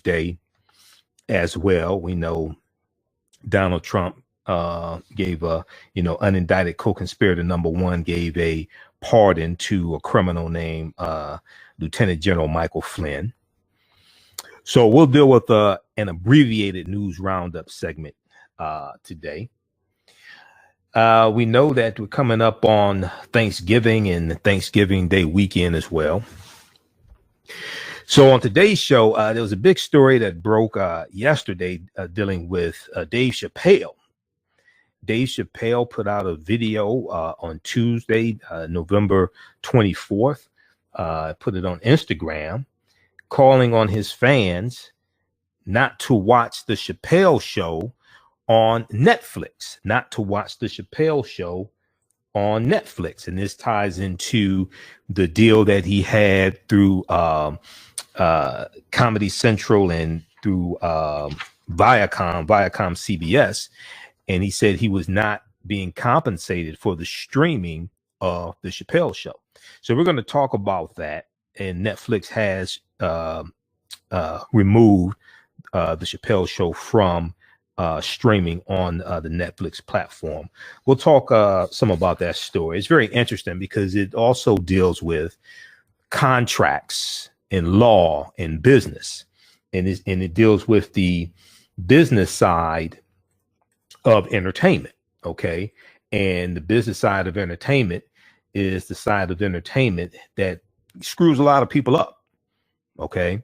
Day as well. We know Donald Trump gave a, unindicted co-conspirator #1 gave a pardon to a criminal named Lieutenant General Michael Flynn. So we'll deal with an abbreviated news roundup segment today. We know that we're coming up on Thanksgiving and Thanksgiving Day weekend as well. So on today's show, there was a big story that broke yesterday dealing with Dave Chappelle. Dave Chappelle put out a video on Tuesday, November 24th, put it on Instagram, calling on his fans not to watch the Chappelle Show on Netflix, not to watch the Chappelle Show on Netflix. And this ties into the deal that he had through Comedy Central and through Viacom CBS. And he said he was not being compensated for the streaming of the Chappelle Show. So we're going to talk about that. And Netflix has removed the Chappelle Show from streaming on the Netflix platform. We'll talk some about that story. It's very interesting because it also deals with contracts and law and business, and it deals with the business side of entertainment. Okay, and the business side of entertainment is the side of entertainment that screws a lot of people up. Okay.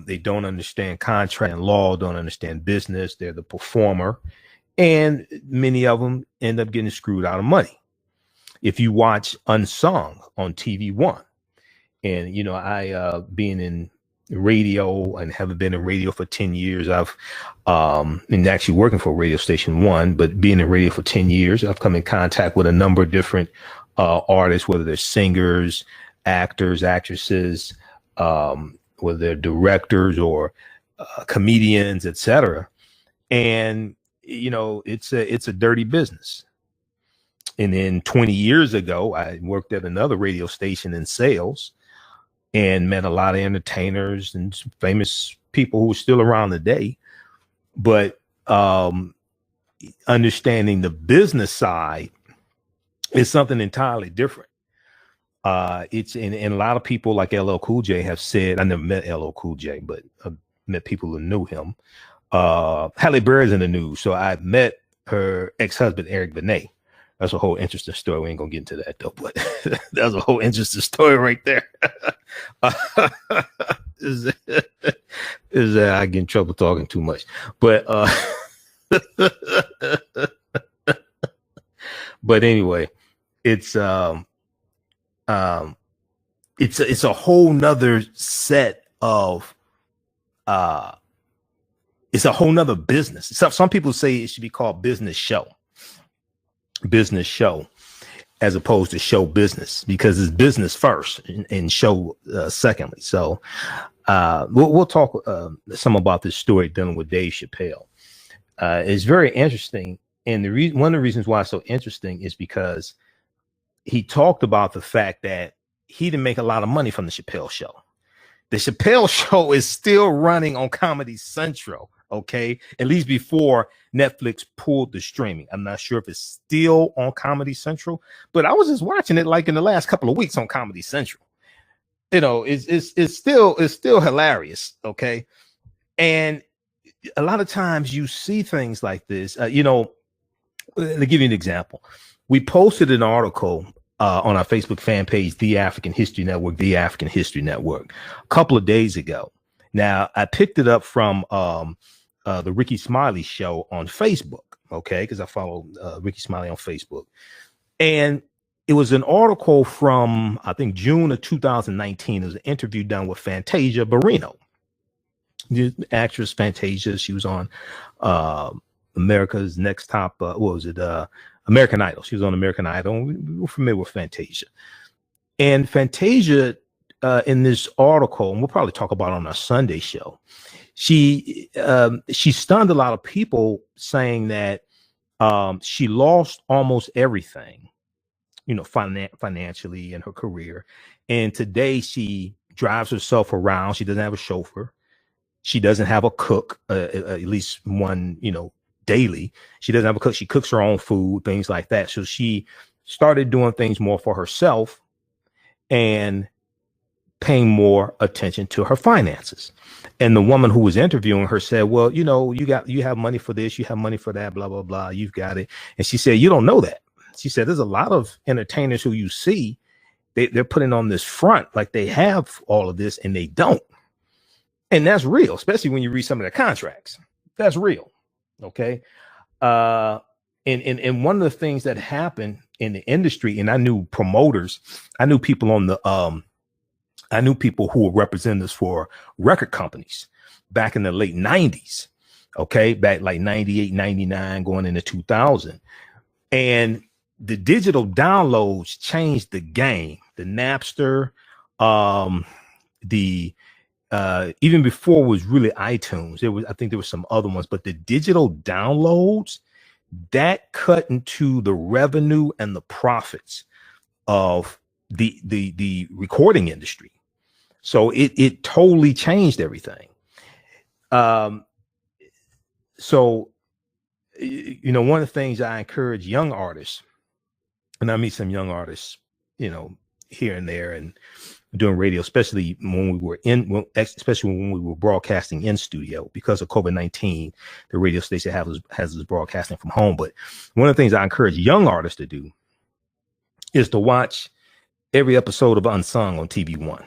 They don't understand contract and law, don't understand business. They're the performer, and many of them end up getting screwed out of money. If you watch Unsung on TV One, and I being in radio and haven't been in radio for 10 years, I've been actually working for Radio Station One, but being in radio for 10 years, I've come in contact with a number of different artists, whether they're singers, actors, actresses, whether they're directors or comedians, etc. And it's a dirty business. And then 20 years ago, I worked at another radio station in sales and met a lot of entertainers and famous people who are still around today. But understanding the business side is something entirely different. It's and a lot of people like LL Cool J have said, I never met LL Cool J, but I met people who knew him. Halle Berry's in the news. So I met her ex-husband, Eric Benet. That's a whole interesting story. We ain't gonna get into that though, but that's a whole interesting story right there. I get in trouble talking too much, but but anyway, it's a whole nother set of it's a whole nother business. Some people say it should be called business show as opposed to show business, because it's business first and show secondly. So we'll talk some about this story dealing with Dave Chappelle. It's very interesting, and one of the reasons why it's so interesting is because he talked about the fact that he didn't make a lot of money from the Chappelle Show. The Chappelle Show is still running on Comedy Central, okay? At least before Netflix pulled the streaming. I'm not sure if it's still on Comedy Central, but I was just watching it like in the last couple of weeks on Comedy Central. It's still hilarious, okay? And a lot of times you see things like this. Let me give you an example. We posted an article on our Facebook fan page, The African History Network, a couple of days ago. Now, I picked it up from the Ricky Smiley show on Facebook, okay, because I follow Ricky Smiley on Facebook. And it was an article from, I think, June of 2019. It was an interview done with Fantasia Barrino, the actress Fantasia. She was on America's Next Top, American Idol. She was on American Idol. We're familiar with Fantasia. And Fantasia, in this article, and we'll probably talk about it on our Sunday show, she stunned a lot of people saying that she lost almost everything, financially in her career. And today she drives herself around. She doesn't have a chauffeur. She doesn't have a cook, at least one, daily. She doesn't have a cook. She cooks her own food, things like that. So she started doing things more for herself and paying more attention to her finances. And the woman who was interviewing her said, well, you have money for this, you have money for that, blah, blah, blah. You've got it. And she said, you don't know that. She said, there's a lot of entertainers who you see, they're putting on this front like they have all of this and they don't. And that's real, especially when you read some of the contracts. That's real. Okay. And one of the things that happened in the industry, and I knew promoters, I knew people I knew people who were representatives for record companies back in the late 90s. Okay. Back like 98, 99, going into 2000. And the digital downloads changed the game. The Napster, even before it was really iTunes, I think there were some other ones, but the digital downloads that cut into the revenue and the profits of the recording industry. So it totally changed everything. So one of the things I encourage young artists, and I meet some young artists, here and there, and doing radio, especially when we were broadcasting in studio. Because of COVID-19, the radio station has us broadcasting from home. But one of the things I encourage young artists to do is to watch every episode of Unsung on TV1,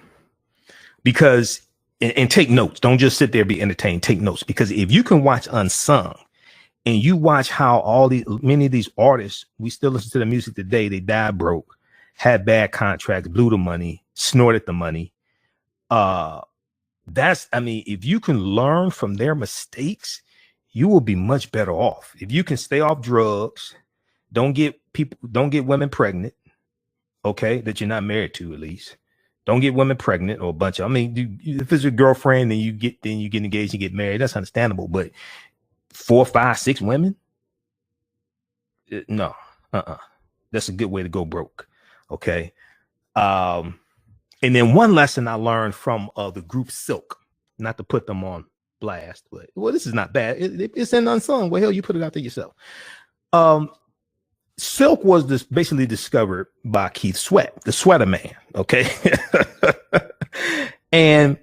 because and take notes. Don't just sit there and be entertained. Take notes, because if you can watch Unsung and you watch how many of these artists, we still listen to the music today, they died broke, had bad contracts, blew the money, snorted the money. If you can learn from their mistakes, you will be much better off. If you can stay off drugs, don't get women pregnant, okay, that you're not married to, at least. Don't get women pregnant, or a bunch of, if it's your girlfriend, then you get engaged and get married, that's understandable. But 4, 5, 6 women? No, that's a good way to go broke. Okay. And then one lesson I learned from the group Silk, not to put them on blast, but this is not bad. It's in Unsung. Well, hell, you put it out there yourself. Silk was basically discovered by Keith Sweat, the Sweater Man. Okay. And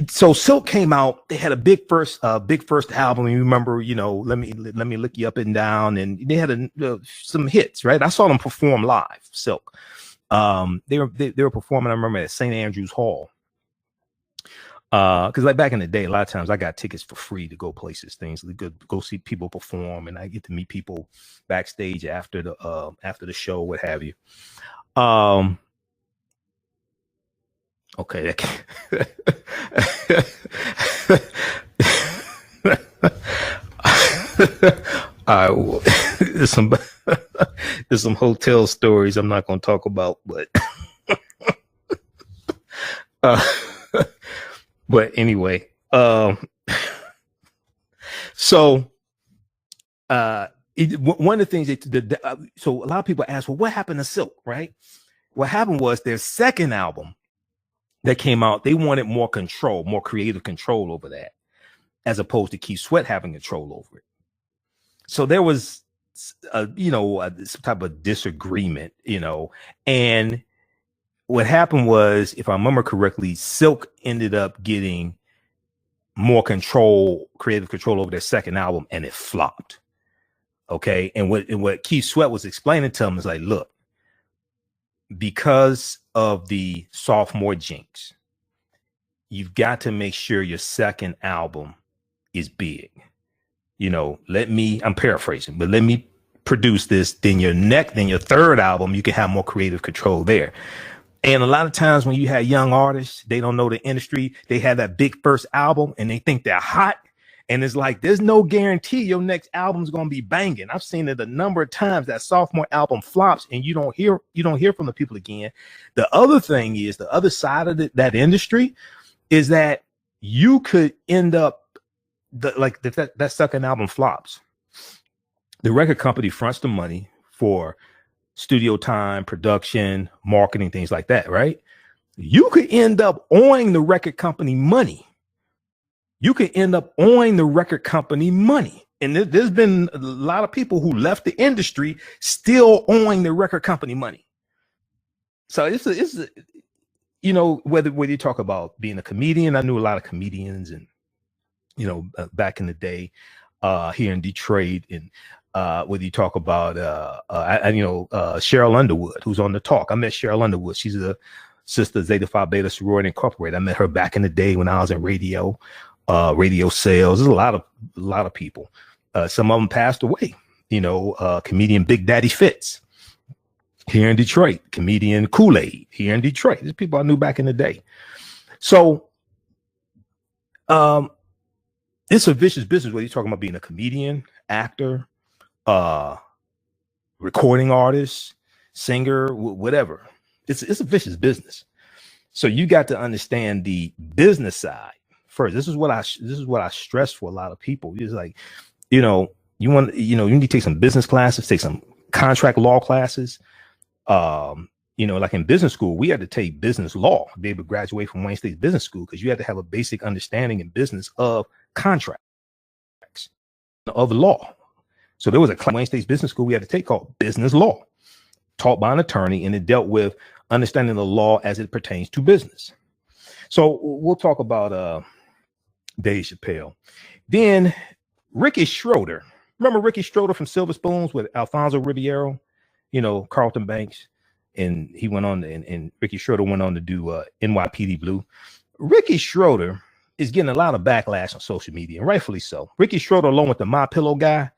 so Silk came out. They had a big first album. You remember, let me look you up and down, and they had some hits, right? I saw them perform live. Silk, they were performing. I remember at St. Andrews Hall, because like back in the day, a lot of times I got tickets for free to go places, things go see people perform, and I get to meet people backstage after the show, what have you. Okay. There's some hotel stories I'm not going to talk about, but but anyway, so one of the things so a lot of people ask, well, what happened to Silk, right? What happened was their second album that came out, they wanted more control, more creative control over that, as opposed to Keith Sweat having control over it. So there was, some type of disagreement, and what happened was, if I remember correctly, Silk ended up getting more creative control over their second album, and it flopped. Okay. And what Keith Sweat was explaining to him is like, look, because of the sophomore jinx, you've got to make sure your second album is big. I'm paraphrasing, but let me produce this. Then your third album, you can have more creative control there. And a lot of times when you have young artists, they don't know the industry. They have that big first album and they think they're hot. And it's like, there's no guarantee your next album's going to be banging. I've seen it a number of times that sophomore album flops and you don't hear from the people again. The other thing is, the other side of that industry is that you could end up that second album flops. The record company fronts the money for studio time, production, marketing, things like that, right? you could end up owing the record company money. You could end up owing the record company money. And there's been a lot of people who left the industry still owing the record company money. So it's you know, whether you talk about being a comedian, I knew a lot of comedians, and you know, back in the day, here in Detroit, and whether you talk about Cheryl Underwood, who's on The Talk. I met Cheryl Underwood. She's a sister Zeta Phi Beta Sorority Incorporated. I met her back in the day when I was in radio sales. There's a lot of people. Some of them passed away. You know, comedian Big Daddy Fitz here in Detroit, comedian Kool-Aid here in Detroit. There's people I knew back in the day. So it's a vicious business whether you're talking about being a comedian, actor, recording artist, singer, whatever. It's a vicious business. So you got to understand the business side first. This is what I stress for a lot of people. It's like, you know, you need to take some business classes, take some contract law classes. You know, like in business school, we had to take business law to be able to graduate from Wayne State Business School, because you had to have a basic understanding in business of contracts, of law. So there was a Wayne State Business School we had to take called business law, taught by an attorney, and it dealt with understanding the law as it pertains to business. So we'll talk about Dave Chappelle. Then Ricky Schroder. Remember Ricky Schroder from Sliver Spoons with Alfonso Ribeiro, you know, Carlton Banks, and he went on, and Ricky Schroder went on to do NYPD Blue. Ricky Schroder is getting a lot of backlash on social media, and rightfully so. Ricky Schroder, along with the MyPillow guy,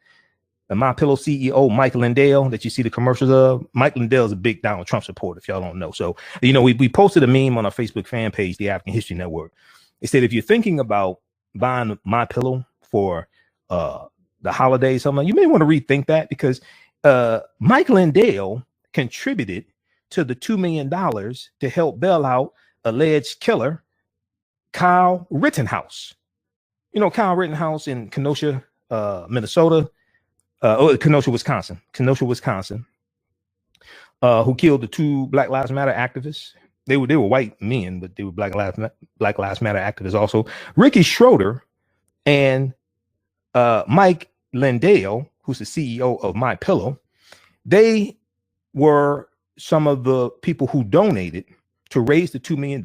the MyPillow CEO, Mike Lindell, that you see the commercials of. Mike Lindell is a big Donald Trump supporter, if y'all don't know. So, you know, we posted a meme on our Facebook fan page, the African History Network. It said, if you're thinking about buying MyPillow for the holidays, something, you may want to rethink that, because Mike Lindell contributed to the $2 million to help bail out alleged killer Kyle Rittenhouse. You know, Kyle Rittenhouse in Kenosha, Minnesota, Kenosha, Wisconsin, who killed the two Black Lives Matter activists. They were white men, but they were Black Lives Matter activists also. Ricky Schroder and Mike Lindell, who's the CEO of MyPillow, they were some of the people who donated to raise the $2 million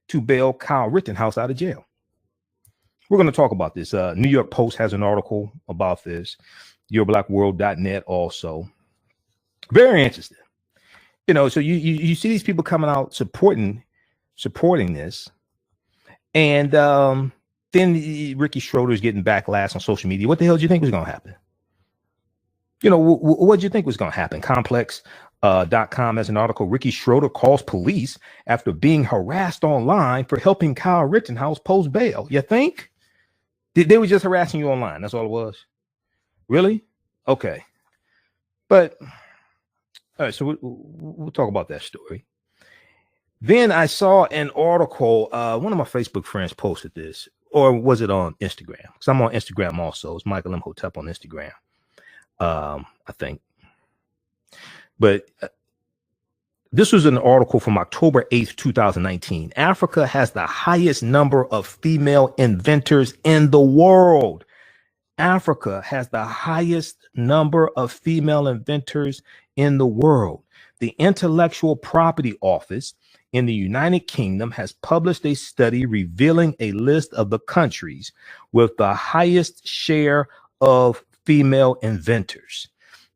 to bail Kyle Rittenhouse out of jail. We're going to talk about this. New York Post has an article about this. YourBlackWorld.net also. Very interesting. You know, so you see these people coming out supporting this, and then Ricky Schroder is getting backlash on social media. What the hell do you think was going to happen? You know, what do you think was going to happen? Complex.com has an article. Ricky Schroder calls police after being harassed online for helping Kyle Rittenhouse post bail. You think? They were just harassing you online. That's all it was. Really? Okay. But all right, so we'll talk about that story. Then I saw an article. One of my Facebook friends posted this, or was it on Instagram? Because I'm on Instagram also. It's Michael Imhotep on Instagram. I think. But this was an article from October 8th, 2019. Africa has the highest number of female inventors in the world. Africa has the highest number of female inventors in the world. The Intellectual Property Office in the United Kingdom has published a study revealing a list of the countries with the highest share of female inventors.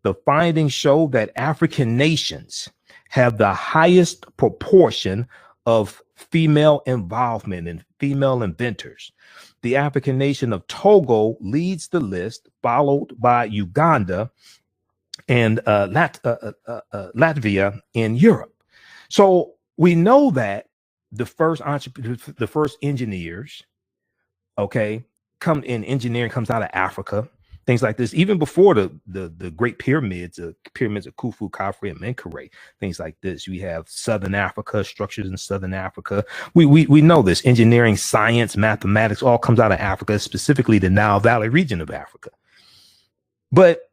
The findings show that African nations have the highest proportion of female involvement in female inventors. The African nation of Togo leads the list, followed by Uganda and Latvia in Europe. So we know that the first engineers, okay, come in engineering comes out of Africa. Things like this, even before the great pyramids of Khufu, Khafre, and Menkaure, things like this. We have Southern Africa, structures in Southern Africa. We know this. Engineering, science, mathematics, all comes out of Africa, specifically the Nile Valley region of Africa. But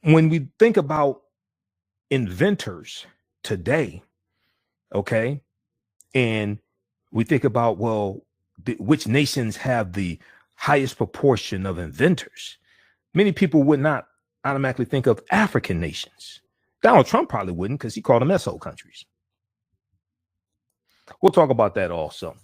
when we think about inventors today, okay, And we think about, well, which nations have the highest proportion of inventors? Many people would not automatically think of African nations. Donald Trump probably wouldn't, because he called them S.O. countries. We'll talk about that also.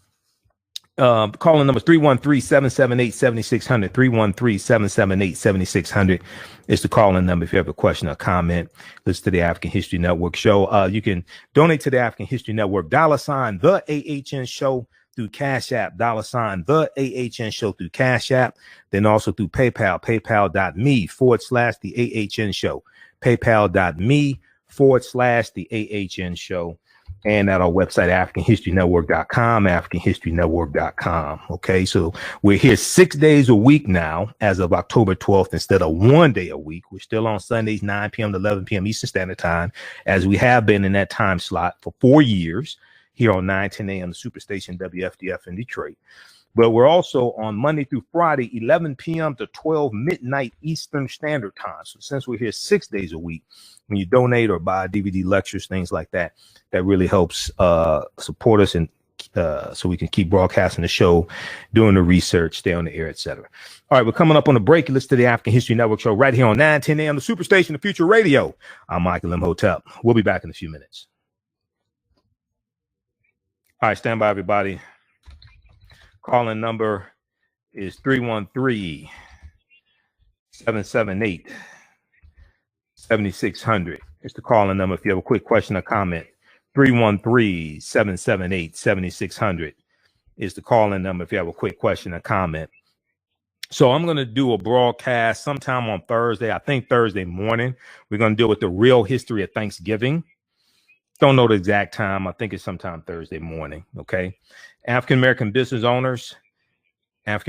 Calling number 313-778-7600. 313-778-7600 is the calling number if you have a question or comment. Listen to the African History Network show. You can donate to the African History Network, $ the AHN show through Cash App, $ the AHN show through Cash App, then also through PayPal, paypal.me/the AHN show, paypal.me/the AHN show. And at our website, AfricanHistoryNetwork.com, AfricanHistoryNetwork.com. Okay, so we're here 6 days a week now as of October 12th instead of 1 day a week. We're still on Sundays, 9 p.m. to 11 p.m. Eastern Standard Time, as we have been in that time slot for 4 years here on 9:10 a.m. the Superstation WFDF in Detroit. But we're also on Monday through Friday, 11 p.m. to 12 midnight Eastern Standard Time. So since we're here 6 days a week, when you donate or buy DVD lectures, things like that, that really helps support us and so we can keep broadcasting the show, doing the research, stay on the air, etc. All right, we're coming up on the break. Listen to the African History Network show right here on 9:10 a.m. the Superstation, the Future Radio. I'm Michael Imhotep. We'll be back in a few minutes. All right, stand by, everybody. Calling number is 313-778-7600. It's the calling number if you have a quick question or comment. 313-778-7600 is the calling number if you have a quick question or comment. So I'm going to do a broadcast sometime on Thursday. I think Thursday morning. We're going to deal with the real history of Thanksgiving. Don't know the exact time. I think it's sometime Thursday morning. Okay. African-American business owners, post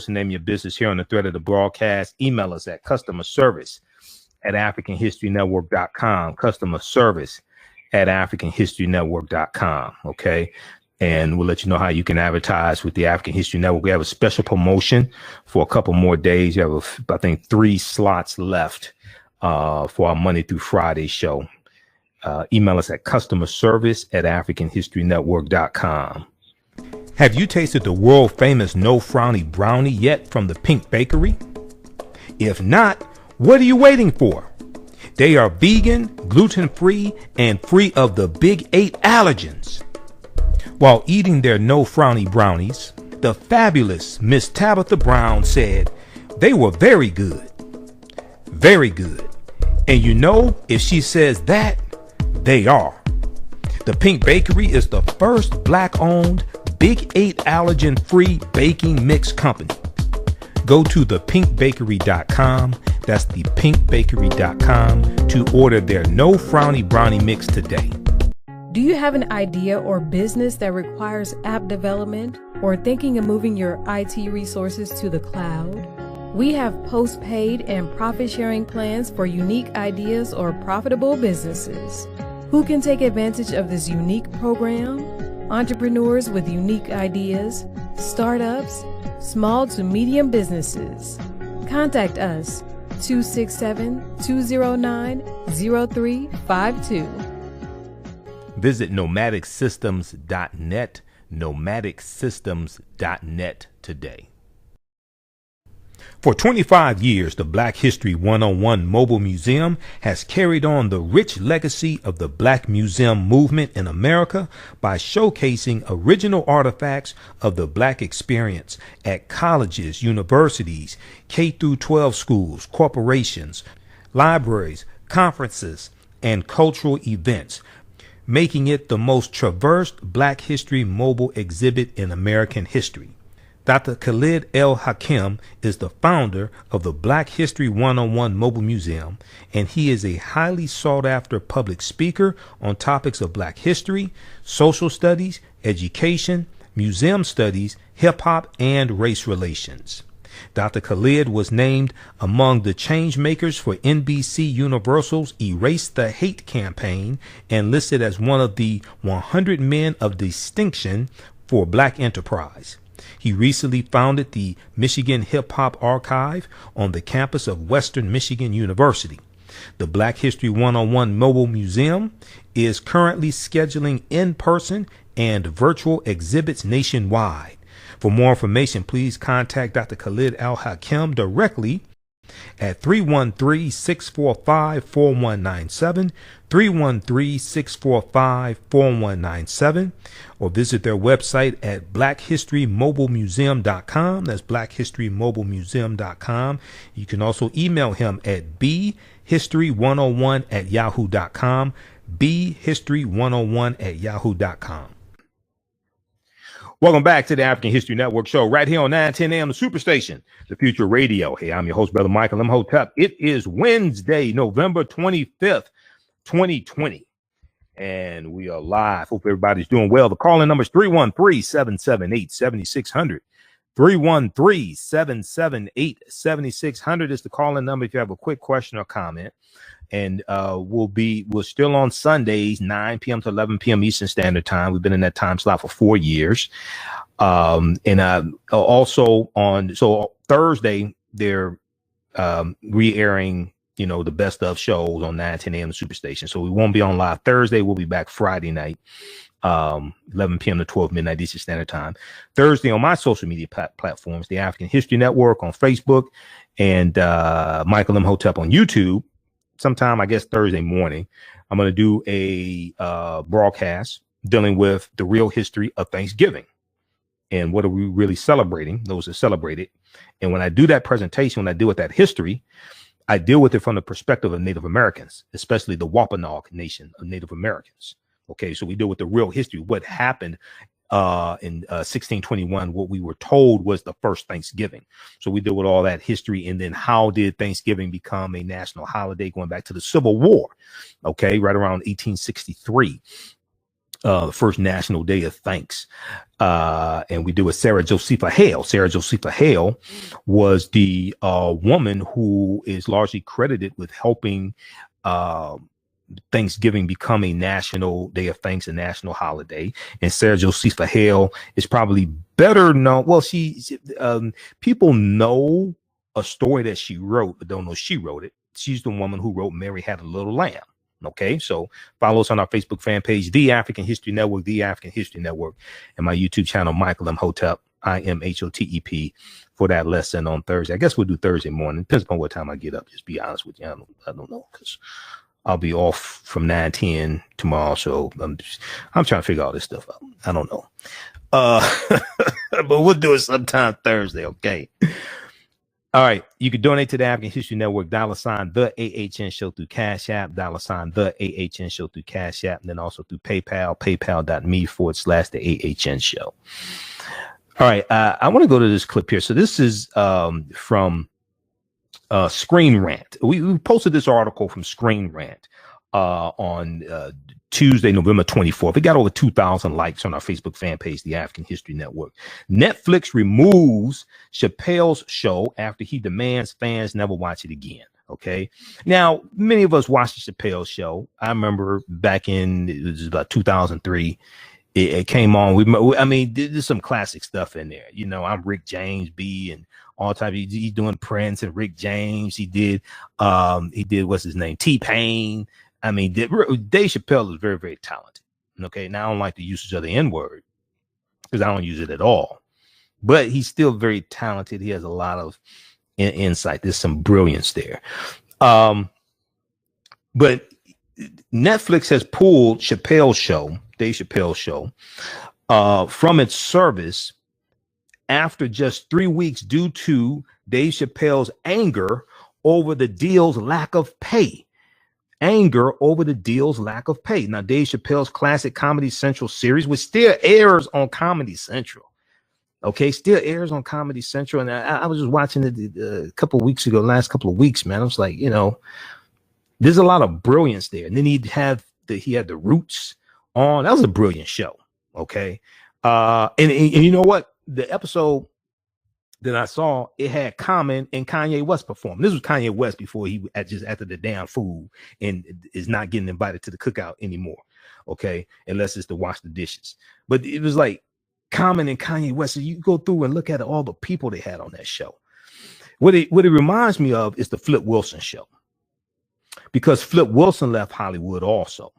the name of your business here on the thread of the broadcast. Email us at customerservice@AfricanHistoryNetwork.com. Customerservice@AfricanHistoryNetwork.com. Okay. And we'll let you know how you can advertise with the African History Network. We have a special promotion for a couple more days. You have, I think, 3 slots left for our Monday through Friday show. Email us at customerservice@AfricanHistoryNetwork.com. Have you tasted the world famous No Frowny Brownie yet from the Pink Bakery? If not, what are you waiting for? They are vegan, gluten-free, and free of the big 8 allergens. While eating their No Frowny brownies, the fabulous Miss Tabitha Brown said they were very good. Very good. And you know, if she says that, they are. The Pink Bakery is the first Black-owned, Big 8 allergen-free baking mix company. Go to thepinkbakery.com. That's thepinkbakery.com to order their No Frowny Brownie mix today. Do you have an idea or business that requires app development or thinking of moving your IT resources to the cloud? We have post-paid and profit-sharing plans for unique ideas or profitable businesses. Who can take advantage of this unique program? Entrepreneurs with unique ideas, startups, small to medium businesses. Contact us 267-209-0352. Visit nomadicsystems.net, nomadicsystems.net today. For 25 years, the Black History 101 Mobile Museum has carried on the rich legacy of the Black Museum movement in America by showcasing original artifacts of the Black experience at colleges, universities, K-12 schools, corporations, libraries, conferences, and cultural events, making it the most traversed Black History mobile exhibit in American history. Dr. Khalid El Hakim is the founder of the Black History 101 Mobile Museum, and he is a highly sought-after public speaker on topics of Black history, social studies, education, museum studies, hip-hop, and race relations. Dr. Khalid was named among the change makers for NBC Universal's Erase the Hate campaign and listed as one of the 100 men of distinction for Black enterprise. He recently founded the Michigan Hip Hop Archive on the campus of Western Michigan University. The Black History 101 Mobile Museum is currently scheduling in-person and virtual exhibits nationwide. For more information, please contact Dr. Khalid Al-Hakim directly at 313-645-4197, 313-645-4197, or visit their website at blackhistorymobilemuseum.com. That's blackhistorymobilemuseum.com. You can also email him at bhistory101@yahoo.com, bhistory101@yahoo.com. Welcome back to the African History Network show right here on 910 AM, the Superstation, the Future Radio. Hey, I'm your host, Brother Michael Imhotep. It is Wednesday, November 25th, 2020, and we are live. Hope everybody's doing well. The call-in number is 313-778-7600. 313-778-7600 is the call-in number if you have a quick question or comment. And we're still on Sundays, 9 p.m. to 11 p.m. Eastern Standard Time. We've been in that time slot for 4 years. Also on Thursday, they're re-airing, the best of shows on 9:10 a.m. Superstation. So we won't be on live Thursday. We'll be back Friday night, 11 p.m. to 12 midnight Eastern Standard Time. Thursday on my social media platforms, the African History Network on Facebook and Michael Imhotep on YouTube. Sometime, I guess, Thursday morning, I'm going to do a broadcast dealing with the real history of Thanksgiving and what are we really celebrating, those that celebrate it. And when I do that presentation, when I deal with that history, I deal with it from the perspective of Native Americans, especially the Wampanoag Nation of Native Americans. Okay, so we deal with the real history, what happened in 1621. What we were told was the first Thanksgiving. So we deal with all that history, and then how did Thanksgiving become a national holiday going back to the Civil War? Okay, right around 1863, the first National Day of Thanks. And we do with Sarah Josepha Hale. Sarah Josepha Hale was the woman who is largely credited with helping Thanksgiving become a national day of thanks, a national holiday. And Sarah Josepha Hale is probably better known. Well, people know a story that she wrote, but don't know she wrote it. She's the woman who wrote Mary Had a Little Lamb. Okay, so follow us on our Facebook fan page, The African History Network, The African History Network, and my YouTube channel, Michael Imhotep, IMHOTEP, for that lesson on Thursday. I guess we'll do Thursday morning. Depends upon what time I get up. Just be honest with you. I don't know, because I'll be off from 9-10 tomorrow. So I'm trying to figure all this stuff out. I don't know. But we'll do it sometime Thursday. Okay. All right. You can donate to the African History Network, $ the AHN Show through Cash App, $ the AHN Show through Cash App, and then also through PayPal, paypal.me/the AHN Show. All right. I want to go to this clip here. So this is from Screen Rant. We posted this article from Screen Rant on Tuesday, November 24th. It got over 2,000 likes on our Facebook fan page, The African History Network. Netflix removes Chappelle's show after he demands fans never watch it again. Okay. Now, many of us watched the Chappelle show. I remember back it was about 2003. It came on. There's some classic stuff in there. I'm Rick James B and all type. He's doing Prince and Rick James. He did what's his name? T-Pain. Dave Chappelle is very, very talented. Okay. Now I don't like the usage of the N-word because I don't use it at all, but he's still very talented. He has a lot of insight. There's some brilliance there. But Netflix has pulled Dave Chappelle's show, from its service after just 3 weeks due to Dave Chappelle's anger over the deal's lack of pay. Now, Dave Chappelle's classic Comedy Central series, which still airs on Comedy Central. Okay, still airs on Comedy Central. And I was just watching it a couple of weeks ago, last couple of weeks, man. I was like, there's a lot of brilliance there. And then he had the Roots on. That was a brilliant show. Okay. And you know what? The episode that I saw, it had Common and Kanye West perform. This was Kanye West before he just after the damn food and is not getting invited to the cookout anymore. Okay. Unless it's to wash the dishes. But it was like Common and Kanye West. So you go through and look at all the people they had on that show. What it reminds me of is the Flip Wilson show. because Flip Wilson left Hollywood also.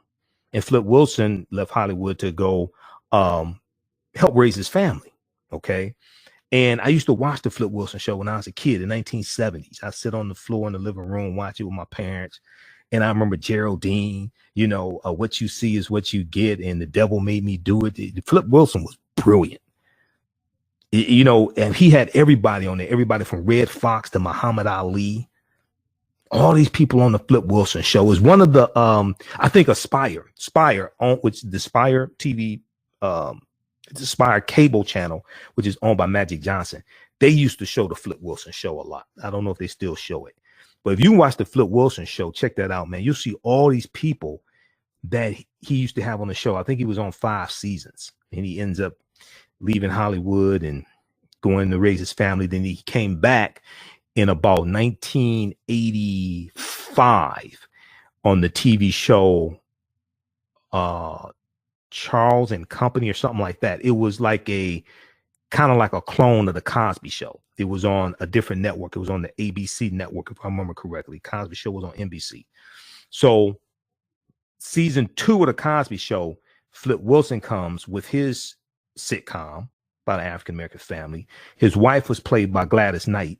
And Flip Wilson left Hollywood to go help raise his family. Okay. And I used to watch the Flip Wilson show when I was a kid in the 1970s. I sit on the floor in the living room, watch it with my parents. And I remember Geraldine, what you see is what you get. And the devil made me do it. Flip Wilson was brilliant. And he had everybody on there, everybody from Red Fox to Muhammad Ali. All these people on the Flip Wilson show is one of the, I think Spire on which the Spire TV, the Spire cable channel, which is owned by Magic Johnson. They used to show the Flip Wilson show a lot. I don't know if they still show it, but if you watch the Flip Wilson show, check that out, man. You'll see all these people that he used to have on the show. I think he was on 5 seasons and he ends up leaving Hollywood and going to raise his family. Then he came back in about 1985 on the TV show Charles and Company or something like that. It was like a kind of like a clone of the Cosby Show. It was on a different network. It was on the ABC network, if I remember correctly. Cosby Show was on NBC. So season 2 of the Cosby Show, Flip Wilson comes with his sitcom about an African-American family. His wife was played by Gladys Knight.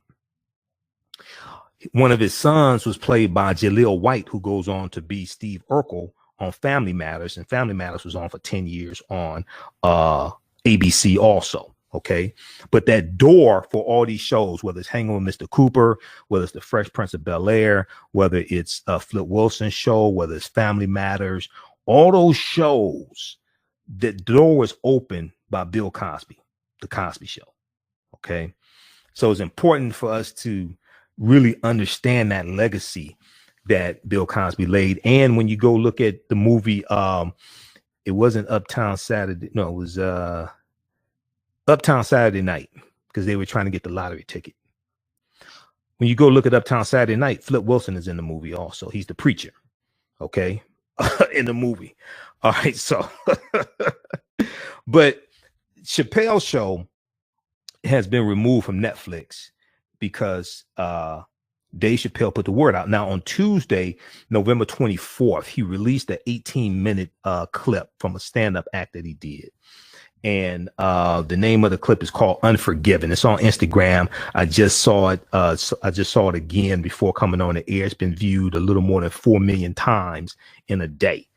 One of his sons was played by Jaleel White, who goes on to be Steve Urkel on Family Matters. And Family Matters was on for 10 years on ABC also. Okay. But that door for all these shows, whether it's Hanging with Mr. Cooper, whether it's The Fresh Prince of Bel-Air, whether it's Flip Wilson show, whether it's Family Matters, all those shows, the door was opened by Bill Cosby, The Cosby Show. Okay. So it's important for us to really understand that legacy that Bill Cosby laid. And when you go look at the movie, it wasn't Uptown Saturday. No, it was Uptown Saturday Night, because they were trying to get the lottery ticket. When you go look at Uptown Saturday Night, Flip Wilson is in the movie also. He's the preacher, okay, in the movie. All right, so, but Chappelle Show has been removed from Netflix because Dave Chappelle put the word out. Now on Tuesday, November 24th, he released an 18-minute clip from a stand-up act that he did. And the name of the clip is called Unforgiven. It's on Instagram. I just saw it. I just saw it again before coming on the air. It's been viewed a little more than 4 million times in a day.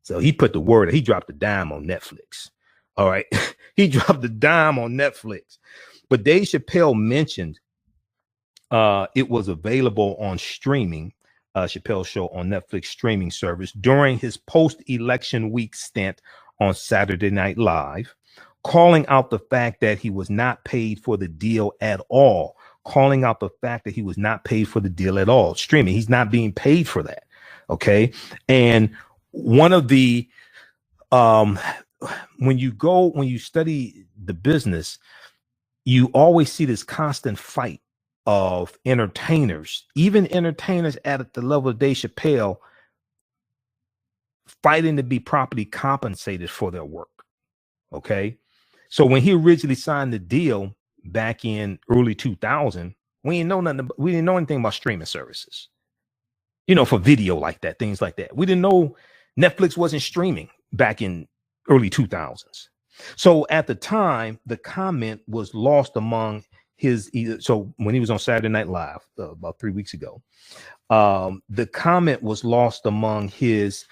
So he put the word, he dropped a dime on Netflix. All right. He dropped a dime on Netflix. But Dave Chappelle mentioned it was available on streaming, Chappelle Show on Netflix streaming service during his post-election week stint on Saturday Night Live, calling out the fact that he was not paid for the deal at all, calling out the fact that he was not paid for the deal at all. Streaming, he's not being paid for that. Okay. And one of the, when you study the business, you always see this constant fight of entertainers, even entertainers at the level of Dave Chappelle, fighting to be properly compensated for their work. Okay. So when he originally signed the deal back in early 2000, we didn't know anything about streaming services, for video like that, things like that. We didn't know Netflix wasn't streaming back in early 2000s. So at the time, the comment was lost among so when he was on Saturday Night Live about 3 weeks ago, the comment was lost among his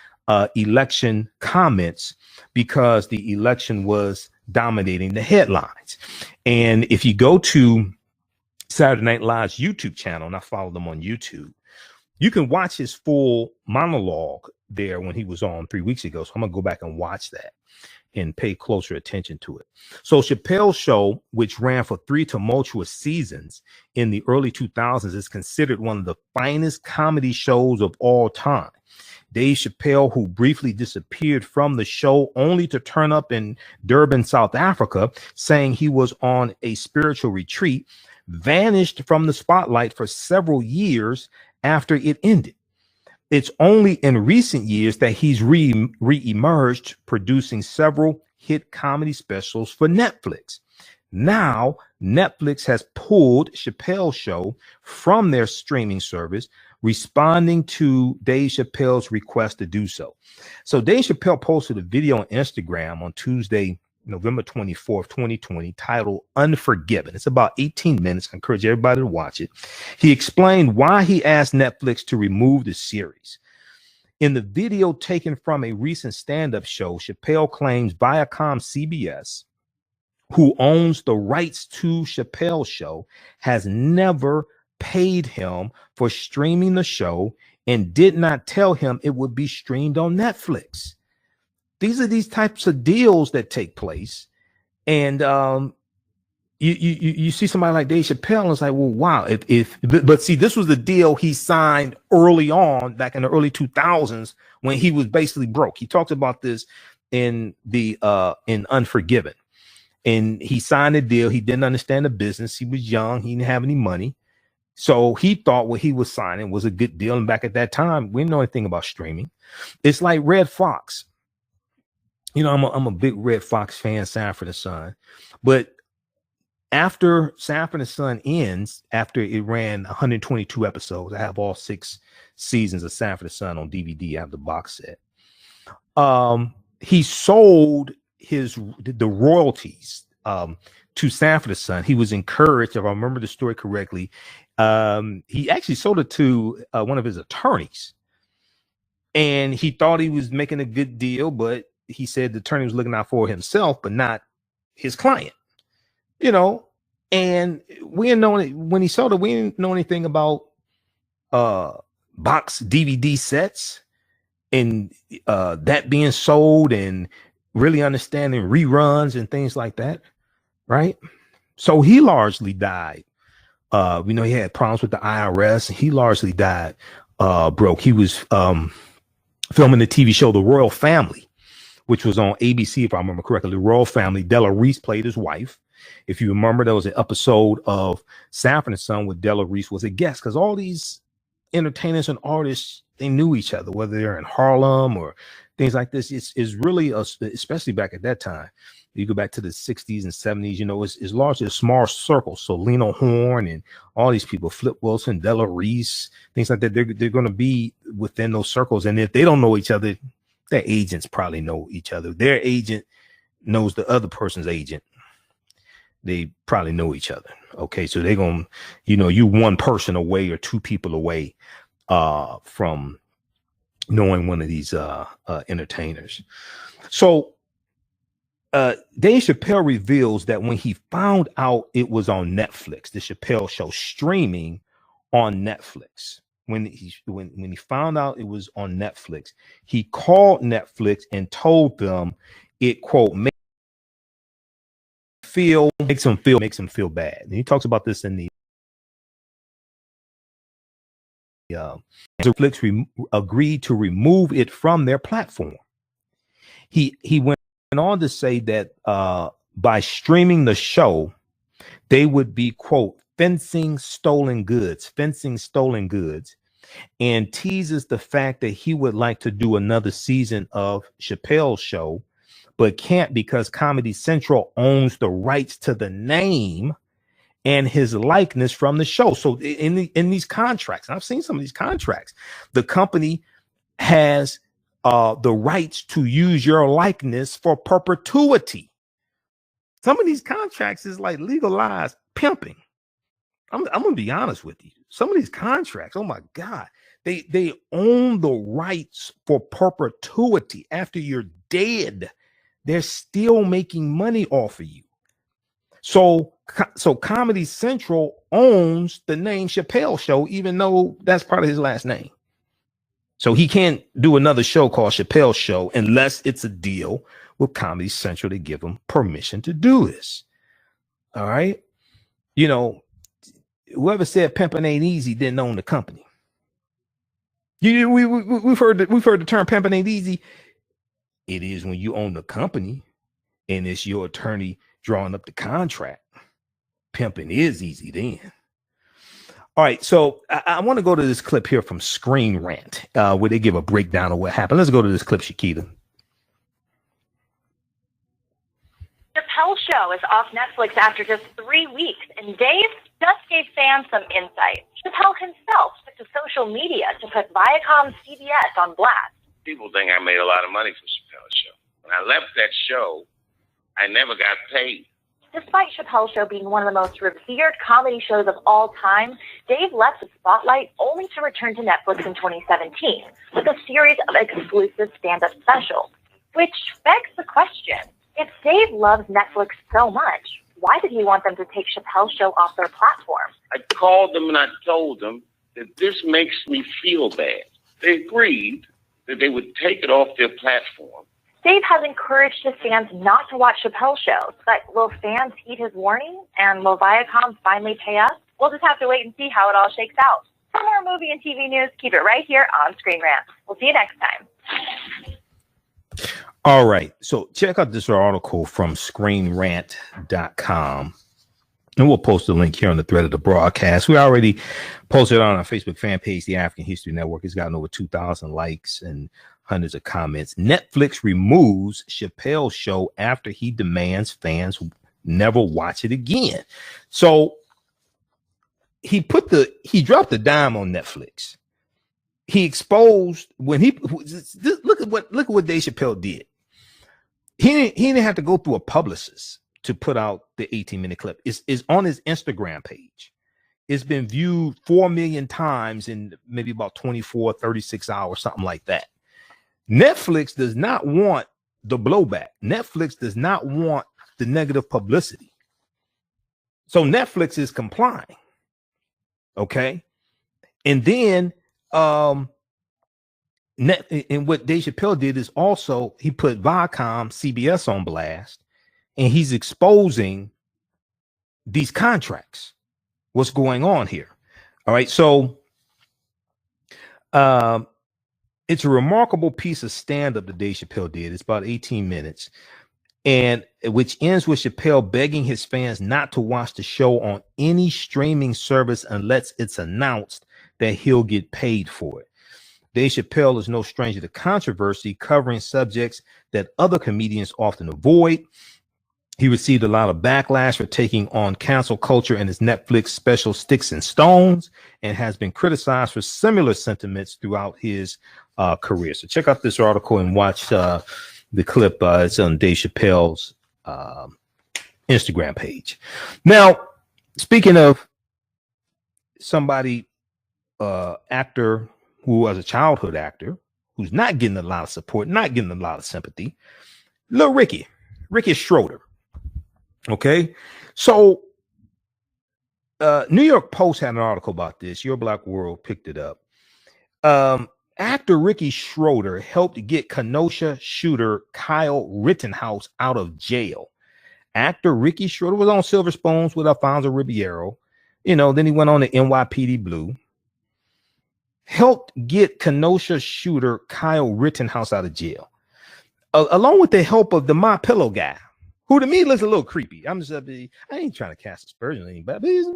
election comments because the election was dominating the headlines. And if you go to Saturday Night Live's YouTube channel, and I follow them on YouTube, you can watch his full monologue there when he was on 3 weeks ago. So I'm gonna go back and watch that and pay closer attention to it. So Chappelle Show, which ran for 3 tumultuous seasons in the early 2000s, is considered one of the finest comedy shows of all time. Dave Chappelle, who briefly disappeared from the show only to turn up in Durban, South Africa, saying he was on a spiritual retreat, vanished from the spotlight for several years after it ended. It's only in recent years that he's re-emerged, producing several hit comedy specials for Netflix. Now, Netflix has pulled Chappelle Show from their streaming service, responding to Dave Chappelle's request to do so. So Dave Chappelle posted a video on Instagram on Tuesday, November 24th, 2020, titled Unforgiven. It's about 18 minutes. I encourage everybody to watch it. He explained why he asked Netflix to remove the series. In the video taken from a recent stand-up show, Chappelle claims Viacom CBS, who owns the rights to Chappelle Show, has never paid him for streaming the show and did not tell him it would be streamed on Netflix. These are these types of deals that take place. And you see somebody like Dave Chappelle and it's like, well, wow. But see, this was the deal he signed early on, back in the early 2000s, when he was basically broke. He talks about this in Unforgiven. And he signed a deal. He didn't understand the business. He was young. He didn't have any money. So he thought what he was signing was a good deal. And back at that time, we didn't know anything about streaming. It's like Red Fox. You know, I'm a big Red Fox fan, Sanford and Son. But after Sanford and Son ends, after it ran 122 episodes, I have all 6 seasons of Sanford and Son on DVD. I have the box set. He sold the royalties to Sanford and Son. He was encouraged, if I remember the story correctly. He actually sold it to one of his attorneys, and he thought he was making a good deal, but he said the attorney was looking out for himself, but not his client. You know, and we didn't know when he sold it. We didn't know anything about box DVD sets and that being sold, and really understanding reruns and things like that, right? So he largely died. He had problems with the IRS. He largely died broke. He was filming the TV show The Royal Family, which was on ABC, if I remember correctly. The Royal Family. Della Reese played his wife. If you remember, there was an episode of Sanford and Son where Della Reese was a guest, because all these entertainers and artists, they knew each other, whether they're in Harlem or things like this. It's really, especially back at that time, you go back to the 60s and 70s, it's largely a small circle. So Lena Horne and all these people, Flip Wilson, Della Reese, things like that, they're going to be within those circles. And if they don't know each other, their agents probably know each other. Their agent knows the other person's agent. They probably know each other. Okay, so they're going to, you one person away or 2 people away from knowing one of these entertainers. So Dave Chappelle reveals that when he found out it was on Netflix, the Chappelle Show streaming on Netflix, when he found out it was on Netflix, he called Netflix and told them it, quote, makes him feel bad. And he talks about this in the Netflix agreed to remove it from their platform. He went on to say that by streaming the show, they would be, quote, fencing stolen goods, and teases the fact that he would like to do another season of Chappelle's Show, but can't because Comedy Central owns the rights to the name and his likeness from the show. So in these contracts, and I've seen some of these contracts, the company has the rights to use your likeness for perpetuity. Some of these contracts is like legalized pimping. I'm gonna be honest with you. Some of these contracts, oh my God, they own the rights for perpetuity. After you're dead, they're still making money off of you. So Comedy Central owns the name Chappelle Show, even though that's part of his last name. So he can't do another show called Chappelle Show unless it's a deal with Comedy Central to give him permission to do this. All right. Whoever said pimping ain't easy didn't own the company. We've heard the term pimping ain't easy. It is when you own the company and it's your attorney drawing up the contract. Pimping is easy then. All right, so I want to go to this clip here from Screen Rant, where they give a breakdown of what happened. Let's go to this clip, Shakita. Chappelle Show is off Netflix after just 3 weeks, and Dave just gave fans some insight. Chappelle himself took to social media to put Viacom CBS on blast. People think I made a lot of money for Chappelle Show. When I left that show, I never got paid. Despite Chappelle Show being one of the most revered comedy shows of all time, Dave left the spotlight only to return to Netflix in 2017 with a series of exclusive stand-up specials. Which begs the question, if Dave loves Netflix so much, why did he want them to take Chappelle Show off their platform? I called them and I told them that this makes me feel bad. They agreed that they would take it off their platform. Dave has encouraged his fans not to watch Chappelle Show, but will fans heed his warning? And will Viacom finally pay us? We'll just have to wait and see how it all shakes out. For more movie and TV news, keep it right here on Screen Rant. We'll see you next time. All right. So check out this article from screenrant.com. And we'll post the link here on the thread of the broadcast. We already posted it on our Facebook fan page, The African History Network. It's gotten over 2,000 likes and hundreds of comments. Netflix removes Chappelle Show after he demands fans never watch it again. So he dropped the dime on Netflix. He exposed look at what Dave Chappelle did. He didn't have to go through a publicist to put out the 18-minute clip. It's on his Instagram page. It's been viewed 4 million times in maybe about 24, 36 hours, something like that. Netflix does not want the blowback. Netflix does not want the negative publicity. So Netflix is complying. Okay. And then and what Dave Chappelle did is also he put Viacom CBS on blast, and he's exposing these contracts. What's going on here? All right. So it's a remarkable piece of stand-up that Dave Chappelle did. It's about 18 minutes, and which ends with Chappelle begging his fans not to watch the show on any streaming service unless it's announced that he'll get paid for it. Dave Chappelle is no stranger to controversy, covering subjects that other comedians often avoid. He received a lot of backlash for taking on cancel culture in his Netflix special Sticks and Stones, and has been criticized for similar sentiments throughout his career. So check out this article and watch the clip. It's on Dave Chappelle's Instagram page. Now, speaking of somebody, actor who was a childhood actor, who's not getting a lot of support, not getting a lot of sympathy, little Ricky Schroder. Okay. So New York Post had an article about this. Your Black World picked it up. Actor Ricky Schroder helped get Kenosha shooter Kyle Rittenhouse out of jail. Actor Ricky Schroder was on Sliver Spoons with Alfonso Ribeiro. Then he went on to NYPD Blue. Helped get Kenosha shooter Kyle Rittenhouse out of jail, along with the help of the My Pillow guy, who to me looks a little creepy. I ain't trying to cast aspersions on anybody, but he's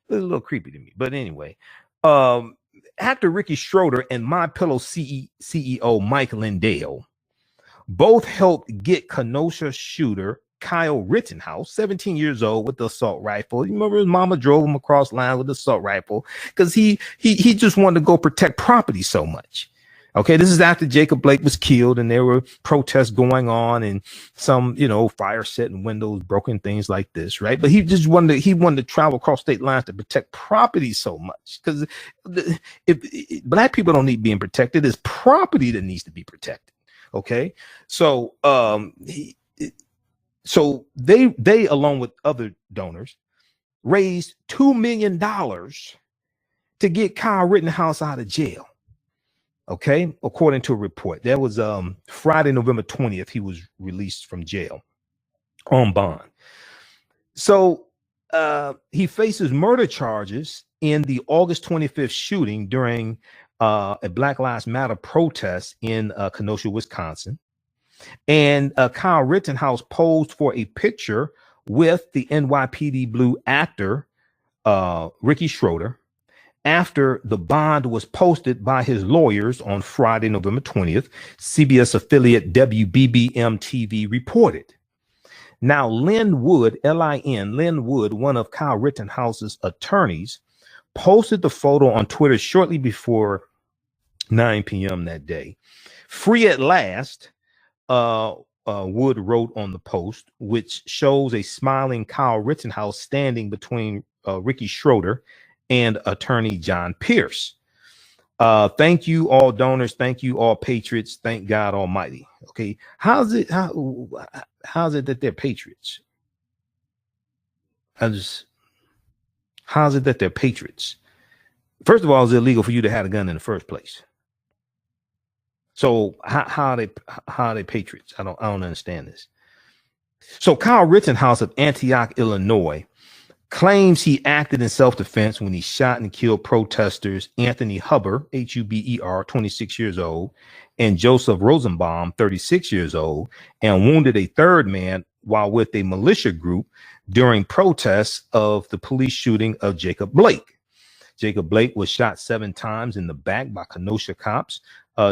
a little creepy to me. But anyway, actor Ricky Schroder and My Pillow CEO Mike Lindell both helped get Kenosha shooter Kyle Rittenhouse, 17 years old, with the assault rifle. You remember his mama drove him across line with the assault rifle because he just wanted to go protect property so much. Okay, this is after Jacob Blake was killed, and there were protests going on, and some fire setting windows, broken things like this, right? But he just wanted to travel across state lines to protect property so much, because if Black people don't need being protected, it's property that needs to be protected. Okay, so So they along with other donors raised $2 million to get Kyle Rittenhouse out of jail. Okay, according to a report. That was Friday, November 20th. He was released from jail on bond. So he faces murder charges in the August 25th shooting during a Black Lives Matter protest in Kenosha, Wisconsin. And Kyle Rittenhouse posed for a picture with the NYPD Blue actor, Ricky Schroder, after the bond was posted by his lawyers on Friday, November 20th, CBS affiliate WBBM TV reported. Now, Lynn Wood, L-I-N, Lynn Wood, one of Kyle Rittenhouse's attorneys, posted the photo on Twitter shortly before 9 p.m. that day. Free at last, Wood wrote on the post, which shows a smiling Kyle Rittenhouse standing between Ricky Schroder and attorney John Pierce. Thank you, all donors. Thank you, all patriots. Thank God Almighty. Okay, how's it that they're patriots? How's it that they're patriots? First of all, it's illegal for you to have a gun in the first place. So how are they patriots? I don't understand this. So Kyle Rittenhouse of Antioch, Illinois, claims he acted in self-defense when he shot and killed protesters Anthony Huber, Huber, 26 years old, and Joseph Rosenbaum, 36 years old, and wounded a third man while with a militia group during protests of the police shooting of Jacob Blake. Jacob Blake was shot 7 times in the back by Kenosha cops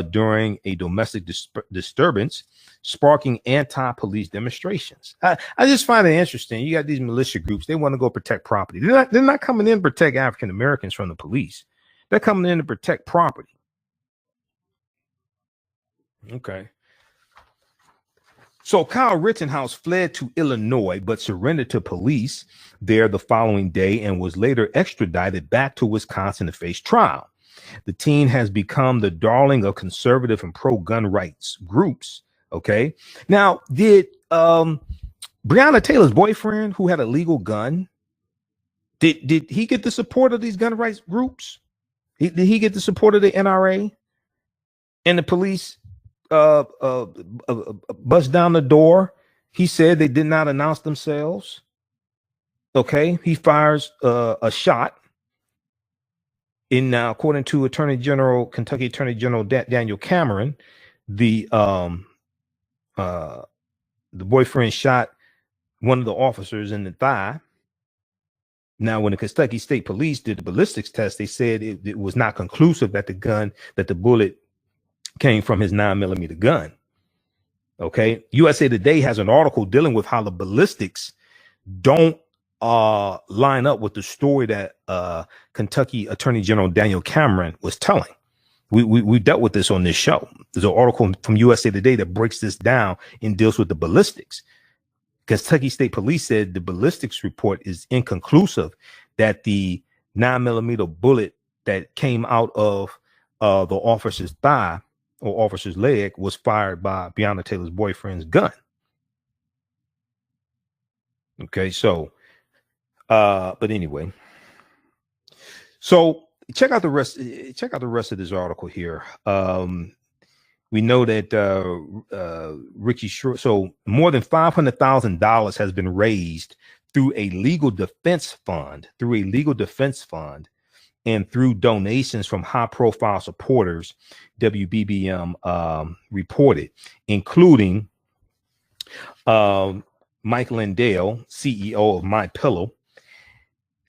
during a domestic disturbance, sparking anti-police demonstrations. I just find it interesting. You got these militia groups. They want to go protect property. They're not coming in to protect African Americans from the police. They're coming in to protect property. Okay. So Kyle Rittenhouse fled to Illinois, but surrendered to police there the following day and was later extradited back to Wisconsin to face trial. The teen has become the darling of conservative and pro-gun rights groups. Okay. Now, did Breonna Taylor's boyfriend, who had a legal gun, did he get the support of these gun rights groups? Did he get the support of the NRA and the police? Bust down the door. He said they did not announce themselves. Okay, he fires a shot. In now, according to Kentucky Attorney General Daniel Cameron, the boyfriend shot one of the officers in the thigh. Now, when the Kentucky State Police did the ballistics test, they said it was not conclusive that the bullet came from his 9mm gun. Okay. USA Today has an article dealing with how the ballistics don't line up with the story that Kentucky Attorney General Daniel Cameron was telling. We dealt with this on this show. There's an article from USA Today that breaks this down and deals with the ballistics. Kentucky State Police said the ballistics report is inconclusive that the 9mm bullet that came out of the officer's thigh or officer's leg was fired by Breonna Taylor's boyfriend's gun. Okay, so but anyway, so check out the rest of this article here. We know that Ricky Schroder, so more than $500,000 has been raised through a legal defense fund, and through donations from high-profile supporters, WBBM reported, including Mike Lindell, CEO of MyPillow,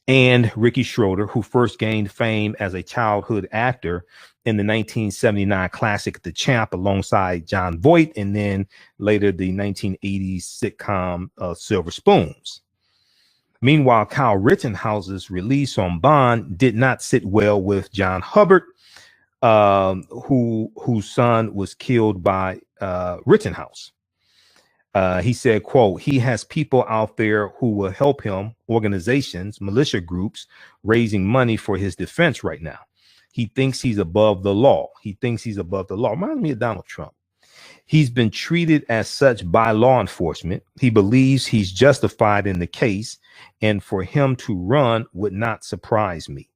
and Ricky Schroder, who first gained fame as a childhood actor in the 1979 classic The Champ alongside Jon Voight, and then later the 1980s sitcom Sliver Spoons. Meanwhile, Kyle Rittenhouse's release on bond did not sit well with John Hubbard, whose son was killed by Rittenhouse. He said, quote, he has people out there who will help him, organizations, militia groups, raising money for his defense right now. He thinks he's above the law. Reminds me of Donald Trump. He's been treated as such by law enforcement. He believes he's justified in the case, and for him to run would not surprise me.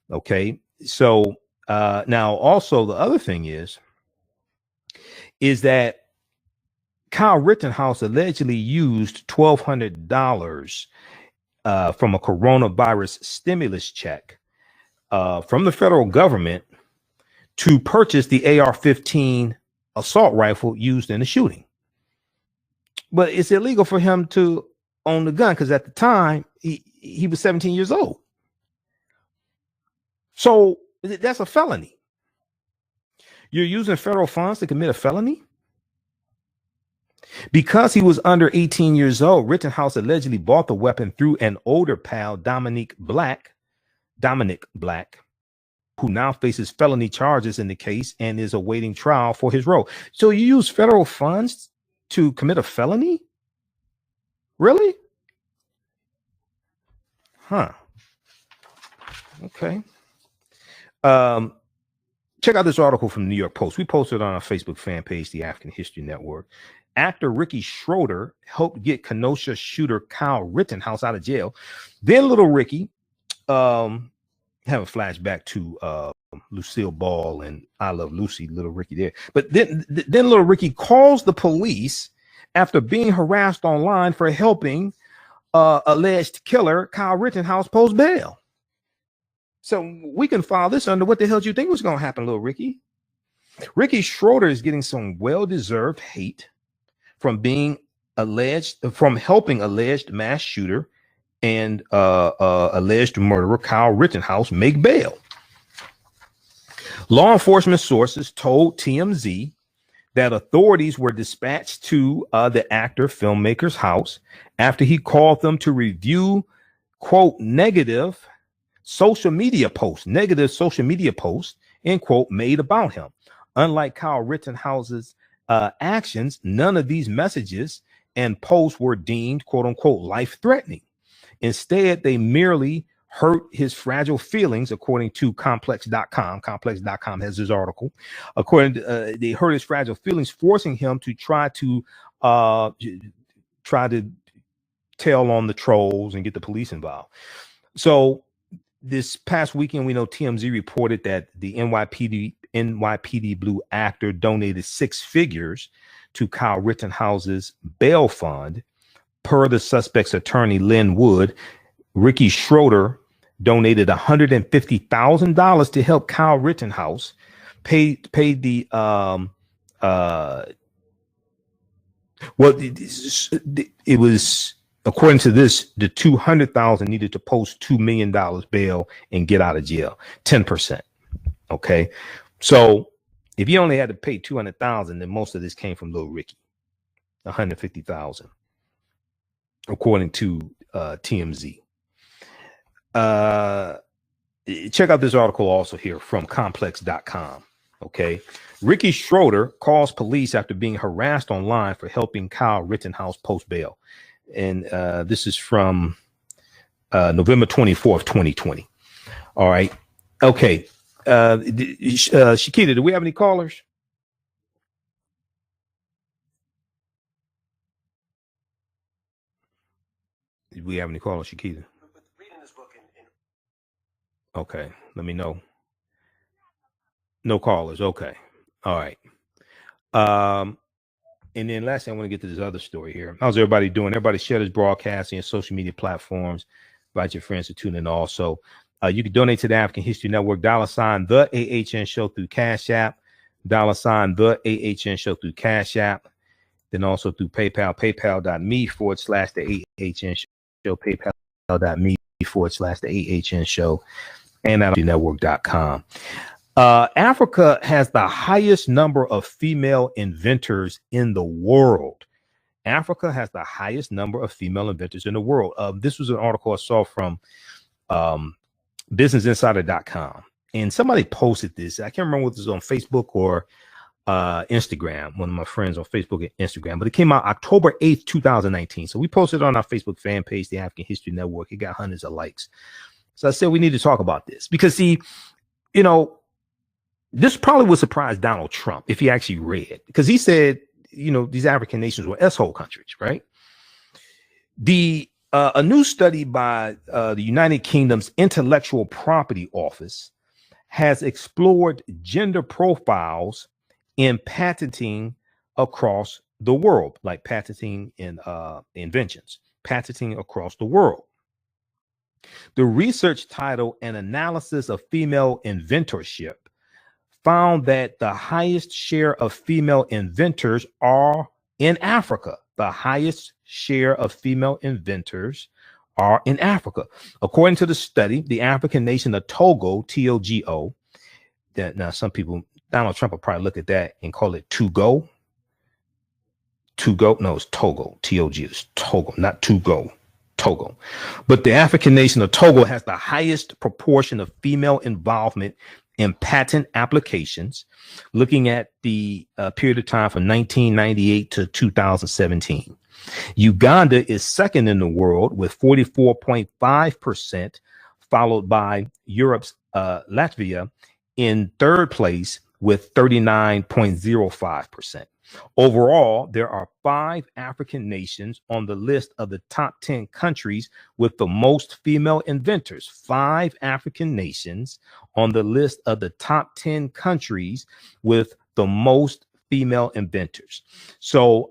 Okay, so now also the other thing is that Kyle Rittenhouse allegedly used $1,200 from a coronavirus stimulus check from the federal government to purchase the AR-15 assault rifle used in the shooting. But it's illegal for him to own the gun because at the time he was 17 years old. So that's a felony. You're using federal funds to commit a felony? Because he was under 18 years old, Rittenhouse allegedly bought the weapon through an older pal, Dominic Black, who now faces felony charges in the case and is awaiting trial for his role. So you use federal funds to commit a felony? Really? Huh. Okay. Check out this article from the New York Post. We posted on our Facebook fan page, the African History Network. Actor Ricky Schroder helped get Kenosha shooter Kyle Rittenhouse out of jail. Then little Ricky, have a flashback to Lucille Ball and I Love Lucy, little Ricky there. But then little Ricky calls the police after being harassed online for helping alleged killer Kyle Rittenhouse post bail. So we can file this under what the hell do you think was going to happen, little Ricky? Ricky Schroder is getting some well-deserved hate from helping alleged mass shooter and alleged murderer Kyle Rittenhouse make bail. Law enforcement sources told TMZ that authorities were dispatched to the actor filmmaker's house after he called them to review, quote, negative social media posts, end quote, made about him. Unlike Kyle Rittenhouse's actions, none of these messages and posts were deemed, quote unquote, life-threatening. Instead, they merely hurt his fragile feelings, according to complex.com. Complex.com has this article. They hurt his fragile feelings, forcing him to try to tell on the trolls and get the police involved. So this past weekend, we know TMZ reported that the NYPD Blue actor donated 6 figures to Kyle Rittenhouse's bail fund. Per the suspect's attorney, Lynn Wood, Ricky Schroder donated $150,000 to help Kyle Rittenhouse pay the it was, according to this, the $200,000 needed to post $2 million bail and get out of jail, 10%. Okay, so if you only had to pay $200,000, then most of this came from little Ricky, $150,000, according to TMZ. Check out this article also here from complex.com. Okay. Ricky Schroder calls police after being harassed online for helping Kyle Rittenhouse post bail. And this is from November 24th, 2020. All right. Okay. Shakita, do we have any callers? Did we have any callers, Shakita? Okay, let me know. No callers. Okay. All right. And then lastly, I want to get to this other story here. How's everybody doing? Everybody share this broadcast on social media platforms. Invite your friends to tune in also. You can donate to the African History Network, $ the AHN Show through Cash App, $ the AHN Show through Cash App, then also through PayPal, paypal.me/the AHN Show, paypal.me/the AHN Show, and at network.com. Africa has the highest number of female inventors in the world. Africa has the highest number of female inventors in the world. This was an article I saw from businessinsider.com. And somebody posted this. I can't remember whether it was on Facebook or Instagram, one of my friends on Facebook and Instagram, but it came out October 8th, 2019. So we posted it on our Facebook fan page, the African History Network. It got hundreds of likes. So I said, we need to talk about this because, see, you know, this probably would surprise Donald Trump if he actually read, because he said, you know, these African nations were S-hole countries, right? A new study by the United Kingdom's Intellectual Property Office has explored gender profiles in patenting across the world, like patenting in inventions, patenting across the world. The research titled An Analysis of Female Inventorship found that the highest share of female inventors are in Africa. The highest share of female inventors are in Africa. According to the study, the African nation of Togo, T-O-G-O, that now some people, Donald Trump will probably look at that and call it to go. Togo. No, it's Togo. T-O-G is Togo, not Togo. Togo. But the African nation of Togo has the highest proportion of female involvement in patent applications, looking at the period of time from 1998 to 2017. Uganda is second in the world with 44.5%, followed by Europe's Latvia in third place with 39.05%. Overall, there are 5 African nations on the list of the top 10 countries with the most female inventors. 5 African nations on the list of the top 10 countries with the most female inventors. So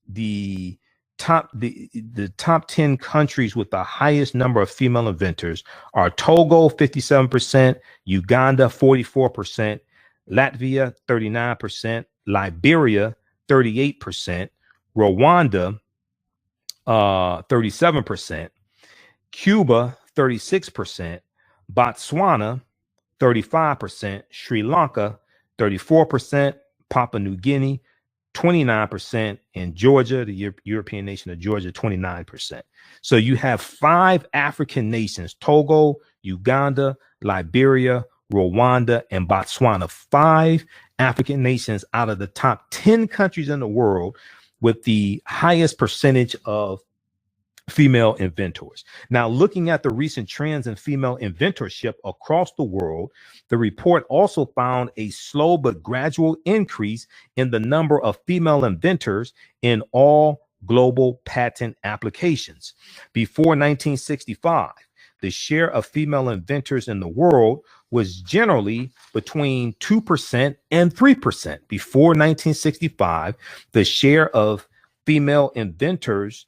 the top 10 countries with the highest number of female inventors are Togo, 57%, Uganda, 44%, Latvia, 39%, Liberia, 38%, Rwanda, 37%, Cuba, 36%, Botswana, 35%, Sri Lanka, 34%, Papua New Guinea, 29%, and Georgia, the European nation of Georgia, 29%. So you have 5 African nations: Togo, Uganda, Liberia, Rwanda, and Botswana. 5 African nations out of the top 10 countries in the world with the highest percentage of female inventors. Now, looking at the recent trends in female inventorship across the world, the report also found a slow but gradual increase in the number of female inventors in all global patent applications. Before 1965, the share of female inventors in the world was generally between 2% and 3%. Before 1965, the share of female inventors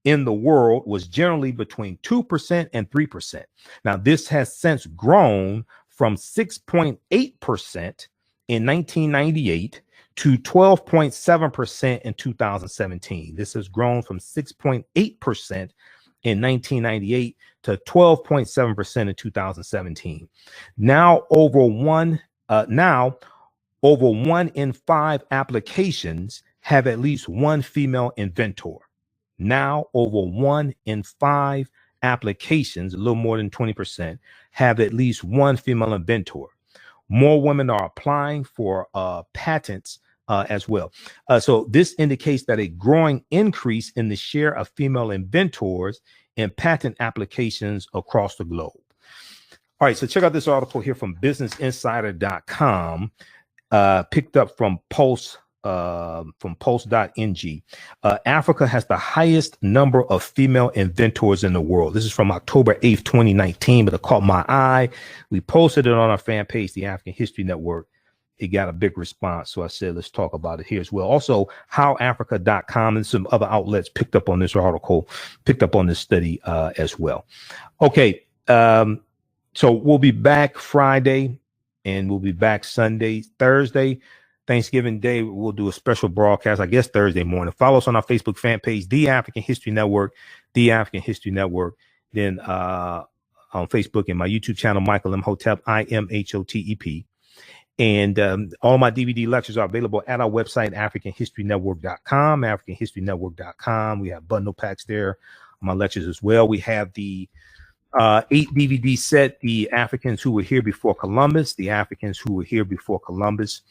in the world was generally between 2% and 3%. Now, this has since grown from 6.8% in 1998 to 12.7% in 2017. This has grown from 6.8% in 1998 to 12.7% in 2017. Now over one in 5 applications have at least one female inventor. Now over 1 in 5 applications, a little more than 20%, have at least one female inventor. More women are applying for patents as well. So this indicates that a growing increase in the share of female inventors in patent applications across the globe. All right, so check out this article here from businessinsider.com, picked up from Pulse.ng. Africa has the highest number of female inventors in the world. This is from October 8th, 2019, but it caught my eye. We posted it on our fan page, the African History Network. It got a big response, so I said, let's talk about it here as well. Also, howafrica.com and some other outlets picked up on this article, picked up on this study as well. Okay, so we'll be back Friday, and we'll be back Sunday, Thursday. Thanksgiving Day, we'll do a special broadcast, I guess Thursday morning. Follow us on our Facebook fan page, The African History Network, The African History Network. Then on Facebook and my YouTube channel, Michael Imhotep, IMHOTEP. And all my DVD lectures are available at our website, AfricanHistoryNetwork.com, AfricanHistoryNetwork.com. We have bundle packs there on my lectures as well. We have the 8 DVD set, The Africans Who Were Here Before Columbus, The Africans Who Were Here Before Columbus.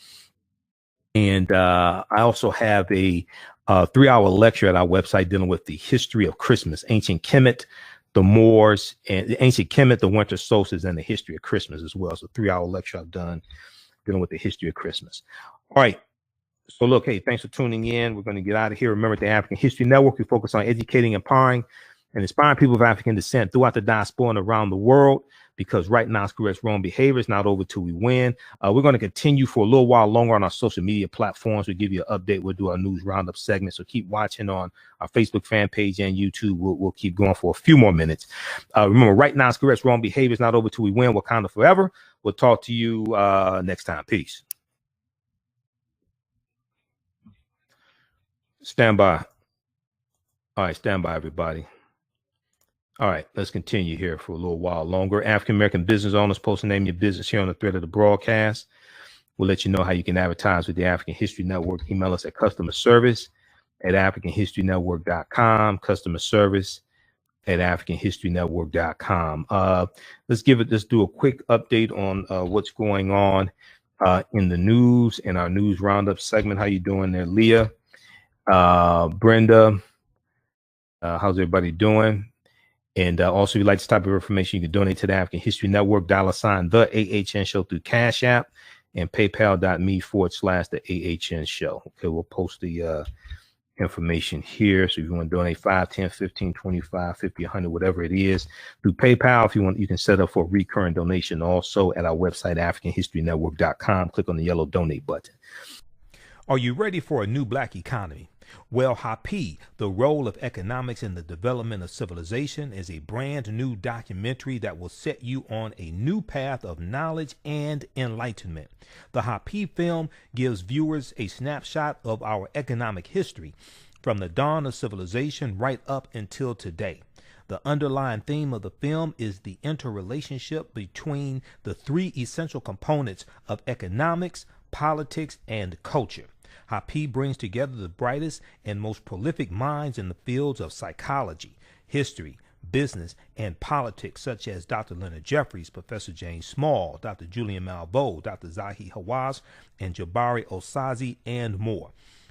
And I also have a 3-hour lecture at our website dealing with the history of Christmas, ancient Kemet, the Moors, and the ancient Kemet, the winter solstice, and the history of Christmas as well. So 3-hour lecture I've done dealing with the history of Christmas. All right. So look, hey, thanks for tuning in. We're going to get out of here. Remember, the African History Network, we focus on educating, empowering, and inspiring people of African descent throughout the diaspora and around the world, because right now it's correct wrong behavior. It's not over till we win. We're going to continue for a little while longer on our social media platforms. We'll give you an update. We'll do our news roundup segment. So keep watching on our Facebook fan page and YouTube. We'll keep going for a few more minutes. Remember, right now it's correct wrong behavior. It's not over till we win. Wakanda forever. We'll talk to you next time. Peace. Stand by. All right, stand by, everybody. All right, let's continue here for a little while longer. African-American business owners, post and name your business here on the thread of the broadcast. We'll let you know how you can advertise with the African History Network. Email us at customer service at AfricanHistoryNetwork.com, customer service at AfricanHistoryNetwork.com. Let's do a quick update on what's going on in the news in our news roundup segment. How you doing there, Leah? Brenda, how's everybody doing? And also, if you'd like this type of information, you can donate to the African History Network, $ TheAHNShow through Cash App and PayPal.me/TheAHNShow. Okay, we'll post the information here. So if you want to donate 5, 10, 15, 25, 50, 100, whatever it is, through PayPal, if you want, you can set up for a recurring donation also at our website, AfricanHistoryNetwork.com. Click on the yellow donate button. Are you ready for a new Black economy? Well, Hapi, The Role of Economics in the Development of Civilization, is a brand new documentary that will set you on a new path of knowledge and enlightenment. The Hapi film gives viewers a snapshot of our economic history from the dawn of civilization right up until today. The underlying theme of the film is the interrelationship between the three essential components of economics, politics, and culture. Hapi brings together the brightest and most prolific minds in the fields of psychology, history, business, and politics, such as Dr. Leonard Jeffries, Professor James Small, Dr. Julian Malveaux, Dr. Zahi Hawass, and Jabari Osazi, and more.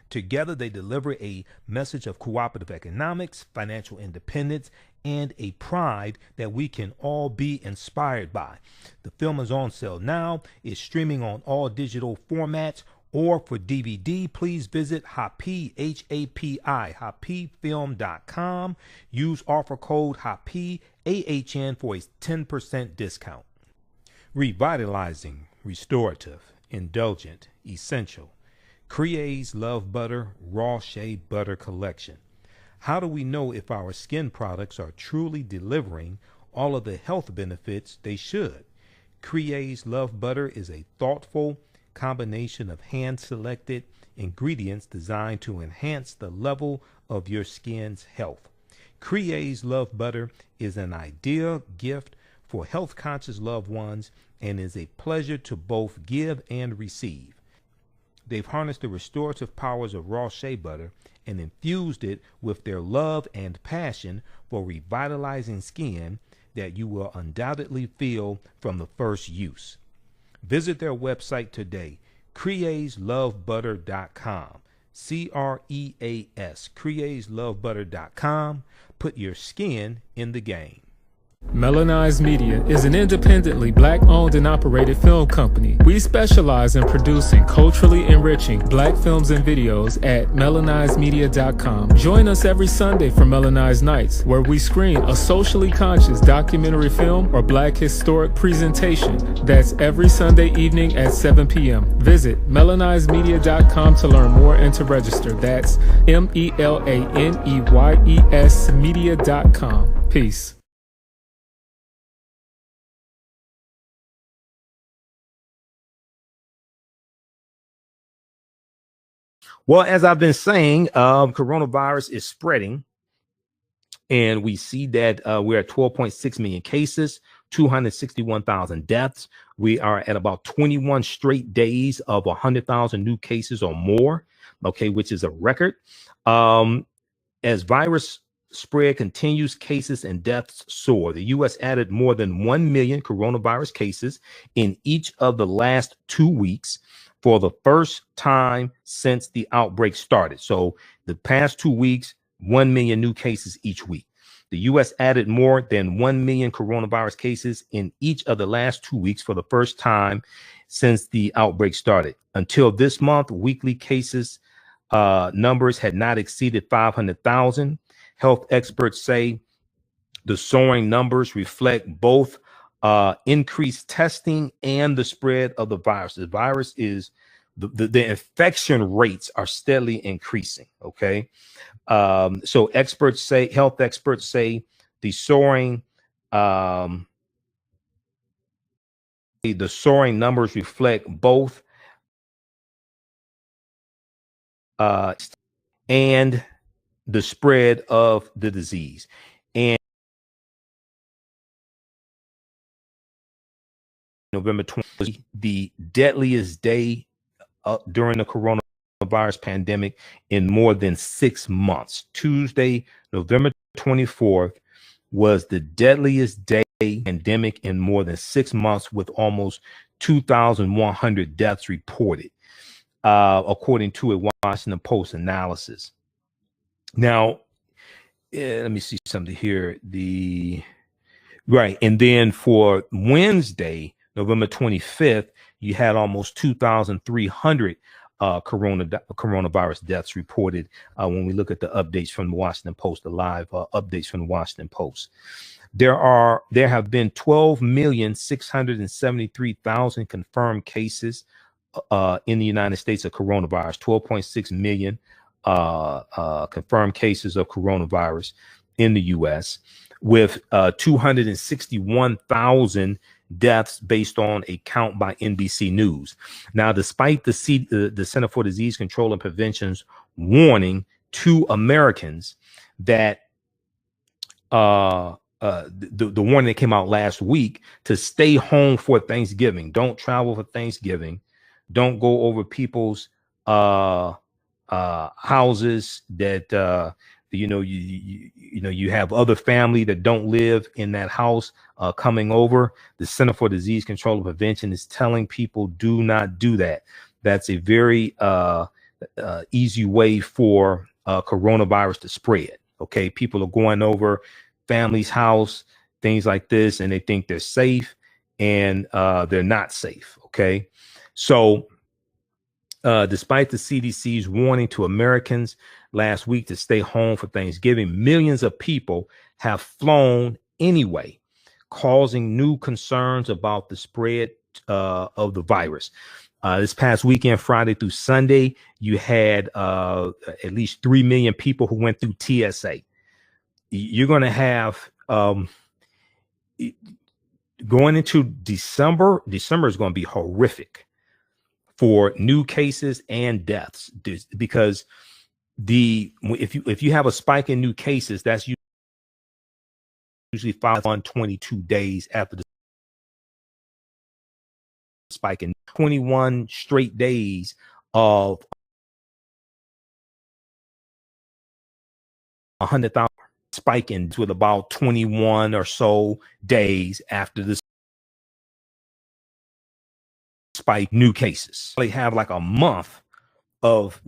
Together, they deliver a message of cooperative economics, financial independence, and a pride that we can all be inspired by. The film is on sale now. It's streaming on all digital formats, or for DVD, please visit Hapi, H-A-P-I, HapiFilm.com. Use offer code Hapi, AHN, for a 10% discount. Revitalizing, restorative, indulgent, essential. Crea's Love Butter Raw Shea Butter Collection. How do we know if our skin products are truly delivering all of the health benefits they should? Crea's Love Butter is a thoughtful combination of hand-selected ingredients designed to enhance the level of your skin's health. Crea's Love Butter is an ideal gift for health-conscious loved ones and is a pleasure to both give and receive. They've harnessed the restorative powers of raw shea butter and infused it with their love and passion for revitalizing skin that you will undoubtedly feel from the first use. Visit their website today, creaslovebutter.com. C-R-E-A-S, creaslovebutter.com. Put your skin in the game. Melanize Media is an independently Black-owned and operated film company. We specialize in producing culturally enriching Black films and videos at melanizemedia.com. Join us every Sunday for Melanize Nights, where we screen a socially conscious documentary film or Black historic presentation. That's every Sunday evening at 7 p.m. Visit melanizemedia.com to learn more and to register. That's MELANEYES media.com. Peace. Well, as I've been saying, coronavirus is spreading, and we see that we're at 12.6 million cases, 261,000 deaths. We are at about 21 straight days of 100,000 new cases or more, okay, which is a record. As virus spread continues, cases and deaths soar. The U.S. added more than 1 million coronavirus cases in each of the last 2 weeks, for the first time since the outbreak started. So the past 2 weeks, 1 million new cases each week. The U.S. added more than 1 million coronavirus cases in each of the last 2 weeks for the first time since the outbreak started. Until this month, weekly cases numbers had not exceeded 500,000. Health experts say the soaring numbers reflect both increased testing and the spread of the virus. The virus is the infection rates are steadily increasing. Okay. So health experts say the soaring numbers reflect both and the spread of the disease. And November 20th was the deadliest day during the coronavirus. coronavirus pandemic in more than 6 months. Tuesday, November 24th, was the deadliest day pandemic in more than 6 months, with almost 2,100 deaths reported, according to a Washington Post analysis. Now, let me see something here. And then for Wednesday, November 25th, you had almost 2,300 coronavirus deaths reported when we look at the updates from the Washington Post, the live updates from the Washington Post. There have been 12,673,000 confirmed cases in the United States of coronavirus, 12.6 million confirmed cases of coronavirus in the U.S., with 261,000 deaths based on a count by NBC News. Now, despite the Center for Disease Control and Prevention's warning to Americans that the warning that came out last week to stay home for Thanksgiving, don't travel for Thanksgiving, don't go over people's houses that you have other family that don't live in that house coming over. The Center for Disease Control and Prevention is telling people, do not do that. That's a very easy way for coronavirus to spread. Okay, people are going over family's house, things like this, and they think they're safe, and they're not safe. Okay, so despite the CDC's warning to Americans last week to stay home for Thanksgiving, millions of people have flown anyway, causing new concerns about the spread of the virus. This past weekend, Friday through Sunday, you had at least 3 million people who went through TSA. You're going to have going into December. December is going to be horrific for new cases and deaths, because if you have a spike in new cases, that's usually 522 days after the spike, in 21 straight days of 100,000 spiking, with about 21 or so days after the spike new cases. They have like a month of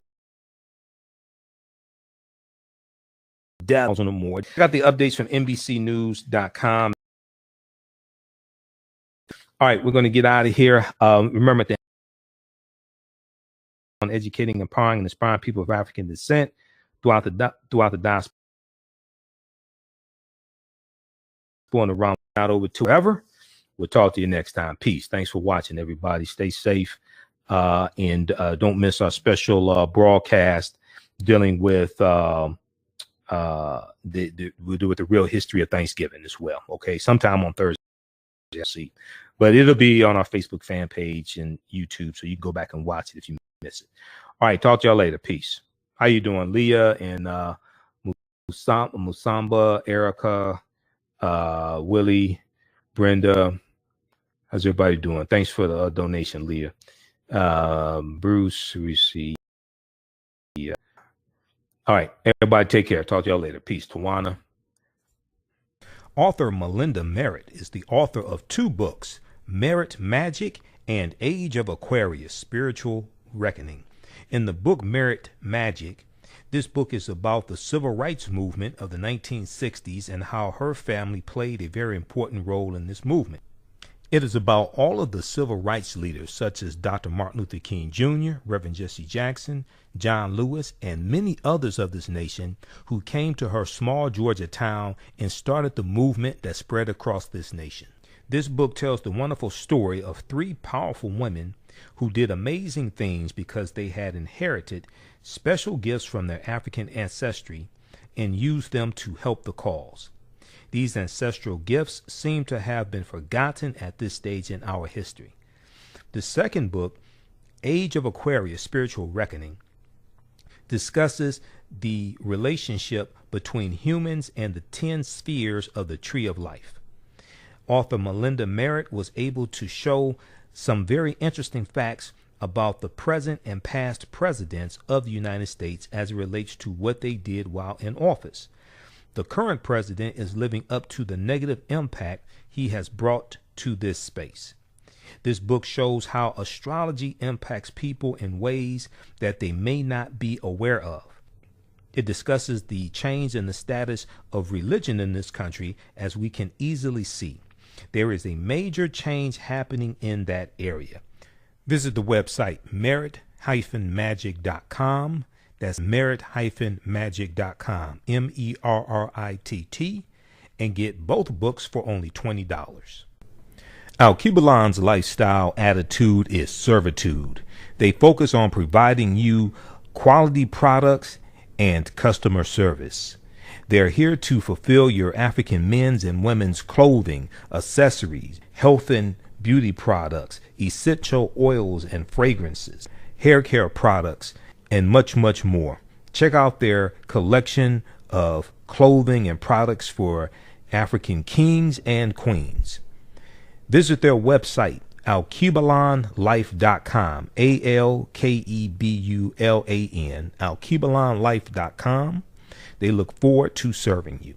deaths or more. Got the updates from NBCnews.com. All right, we're going to get out of here. Remember that on educating, empowering, and inspiring people of African descent throughout the diaspora and around, out over to wherever. We'll talk to you next time. Peace. Thanks for watching, everybody. Stay safe, and don't miss our special broadcast dealing with we'll do with the real history of Thanksgiving as well. Okay, sometime on Thursday, I see, but it'll be on our Facebook fan page and YouTube, so you can go back and watch it if you miss it. All right, talk to y'all later. Peace. How you doing, Leah and Musamba, Erica, Willie, Brenda? How's everybody doing? Thanks for the donation, Leah. Bruce, we see. Yeah. All right, everybody, take care. Talk to y'all later. Peace. Tawana. Author Melinda Merritt is the author of 2 books, Merit Magic and Age of Aquarius, Spiritual Reckoning. In the book Merit Magic, this book is about the civil rights movement of the 1960s and how her family played a very important role in this movement. It is about all of the civil rights leaders, such as Dr. Martin Luther King Jr., Reverend Jesse Jackson, John Lewis, and many others of this nation who came to her small Georgia town and started the movement that spread across this nation. This book tells the wonderful story of 3 powerful women who did amazing things because they had inherited special gifts from their African ancestry and used them to help the cause. These ancestral gifts seem to have been forgotten at this stage in our history. The second book, Age of Aquarius, Spiritual Reckoning, discusses the relationship between humans and the 10 spheres of the Tree of Life. Author Melinda Merritt was able to show some very interesting facts about the present and past presidents of the United States as it relates to what they did while in office. The current president is living up to the negative impact he has brought to this space. This book shows how astrology impacts people in ways that they may not be aware of. It discusses the change in the status of religion in this country, as we can easily see. There is a major change happening in that area. Visit the website merit-magic.com. That's merit-magic.com, MERRITT, and get both books for only $20. Alkebulan's lifestyle attitude is servitude. They focus on providing you quality products and customer service. They're here to fulfill your African men's and women's clothing, accessories, health and beauty products, essential oils and fragrances, hair care products, and much, much more. Check out their collection of clothing and products for African kings and queens. Visit their website, alkebulanlife.com, ALKEBULAN, alkebulanlife.com. They look forward to serving you.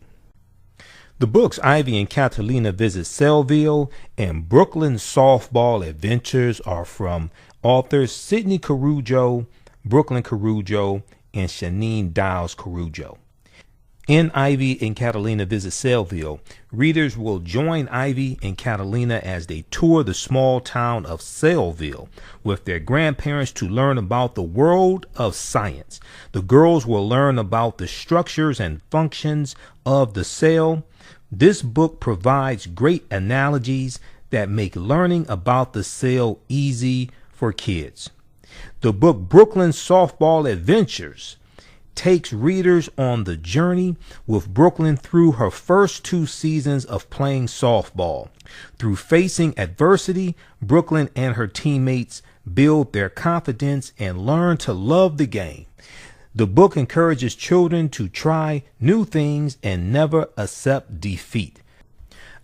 The books Ivy and Catalina Visit Sellville and Brooklyn Softball Adventures are from authors Sidney Carujo, Brooklyn Carujo, and Shanine Dials Carujo. In Ivy and Catalina Visit Sellville, readers will join Ivy and Catalina as they tour the small town of Sellville with their grandparents to learn about the world of science. The girls will learn about the structures and functions of the cell. This book provides great analogies that make learning about the cell easy for kids. The book Brooklyn Softball Adventures takes readers on the journey with Brooklyn through her first 2 seasons of playing softball. Through facing adversity, Brooklyn and her teammates build their confidence and learn to love the game. The book encourages children to try new things and never accept defeat.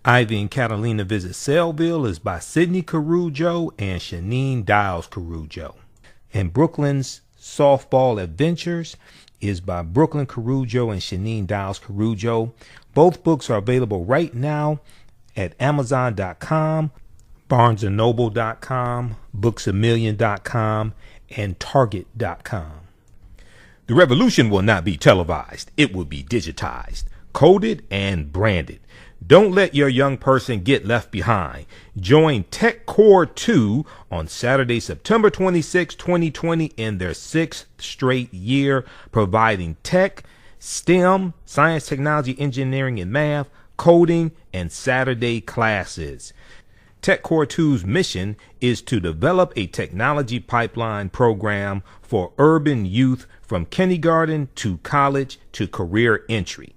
Ivy and Catalina Visit Sellville is by Sidney Carujo and Shanine Dials Carujo. And Brooklyn's Softball Adventures is by Brooklyn Carujo and Shanine Dials Carujo. Both books are available right now at Amazon.com, BarnesandNoble.com, BooksAMillion.com, and Target.com. The revolution will not be televised. It will be digitized, coded, and branded. Don't let your young person get left behind. Join Tech Core 2 on Saturday, September 26, 2020 in their 6th straight year, providing tech, STEM, science, technology, engineering, and math, coding, and Saturday classes. Tech Core 2's mission is to develop a technology pipeline program for urban youth from kindergarten to college to career entry.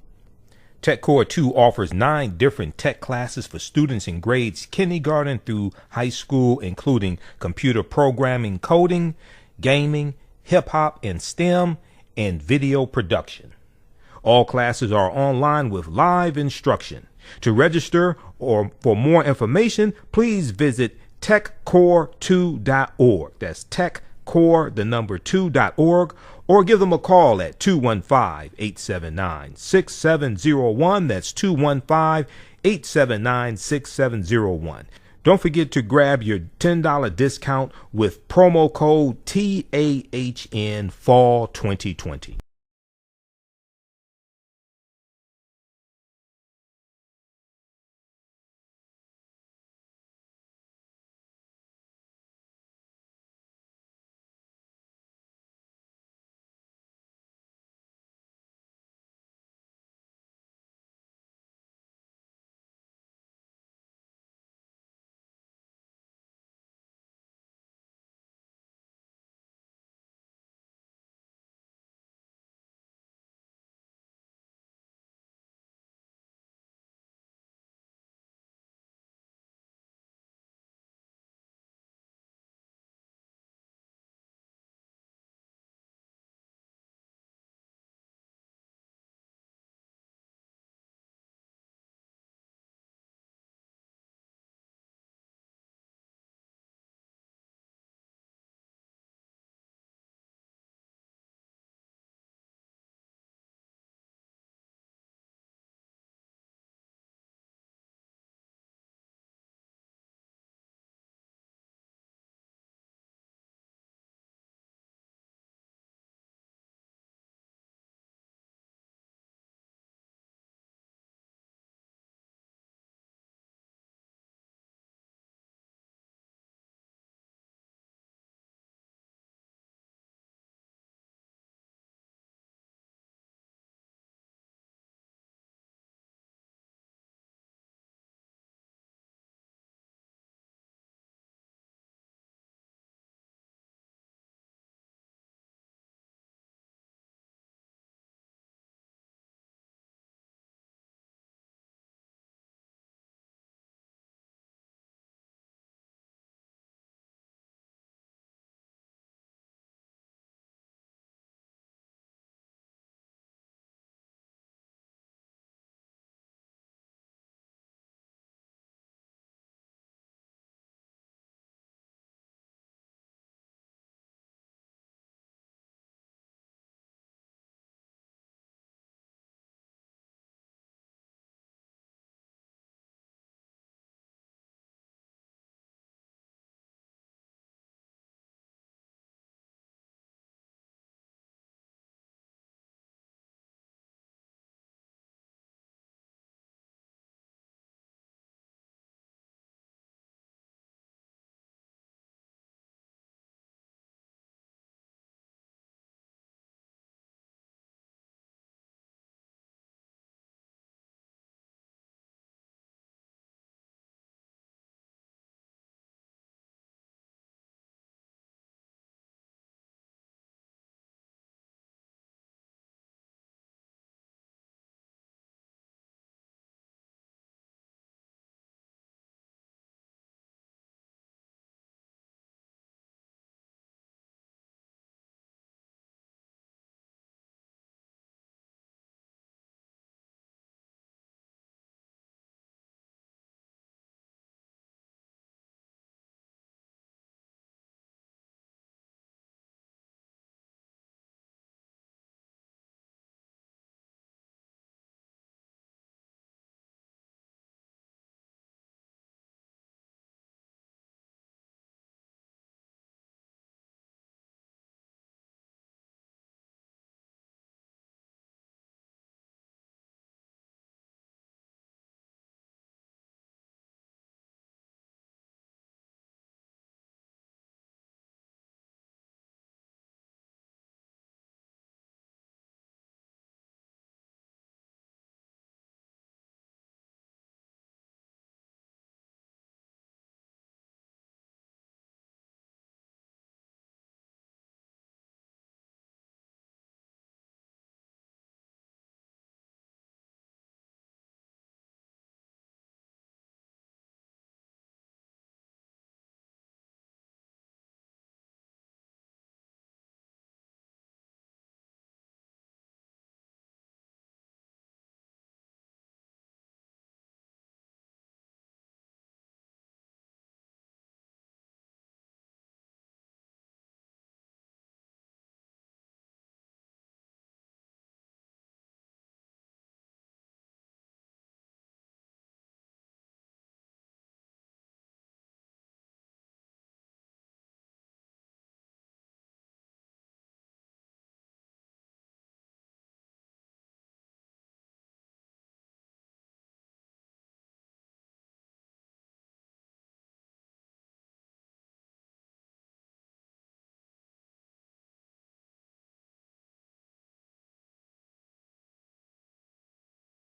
Tech Core 2 offers 9 different tech classes for students in grades kindergarten through high school, including computer programming, coding, gaming, hip-hop and STEM, and video production. All classes are online with live instruction. To register or for more information, please visit techcore2.org. That's techcore2.org, or give them a call at 215-879-6701. That's 215-879-6701. Don't forget to grab your $10 discount with promo code TAHN Fall 2020.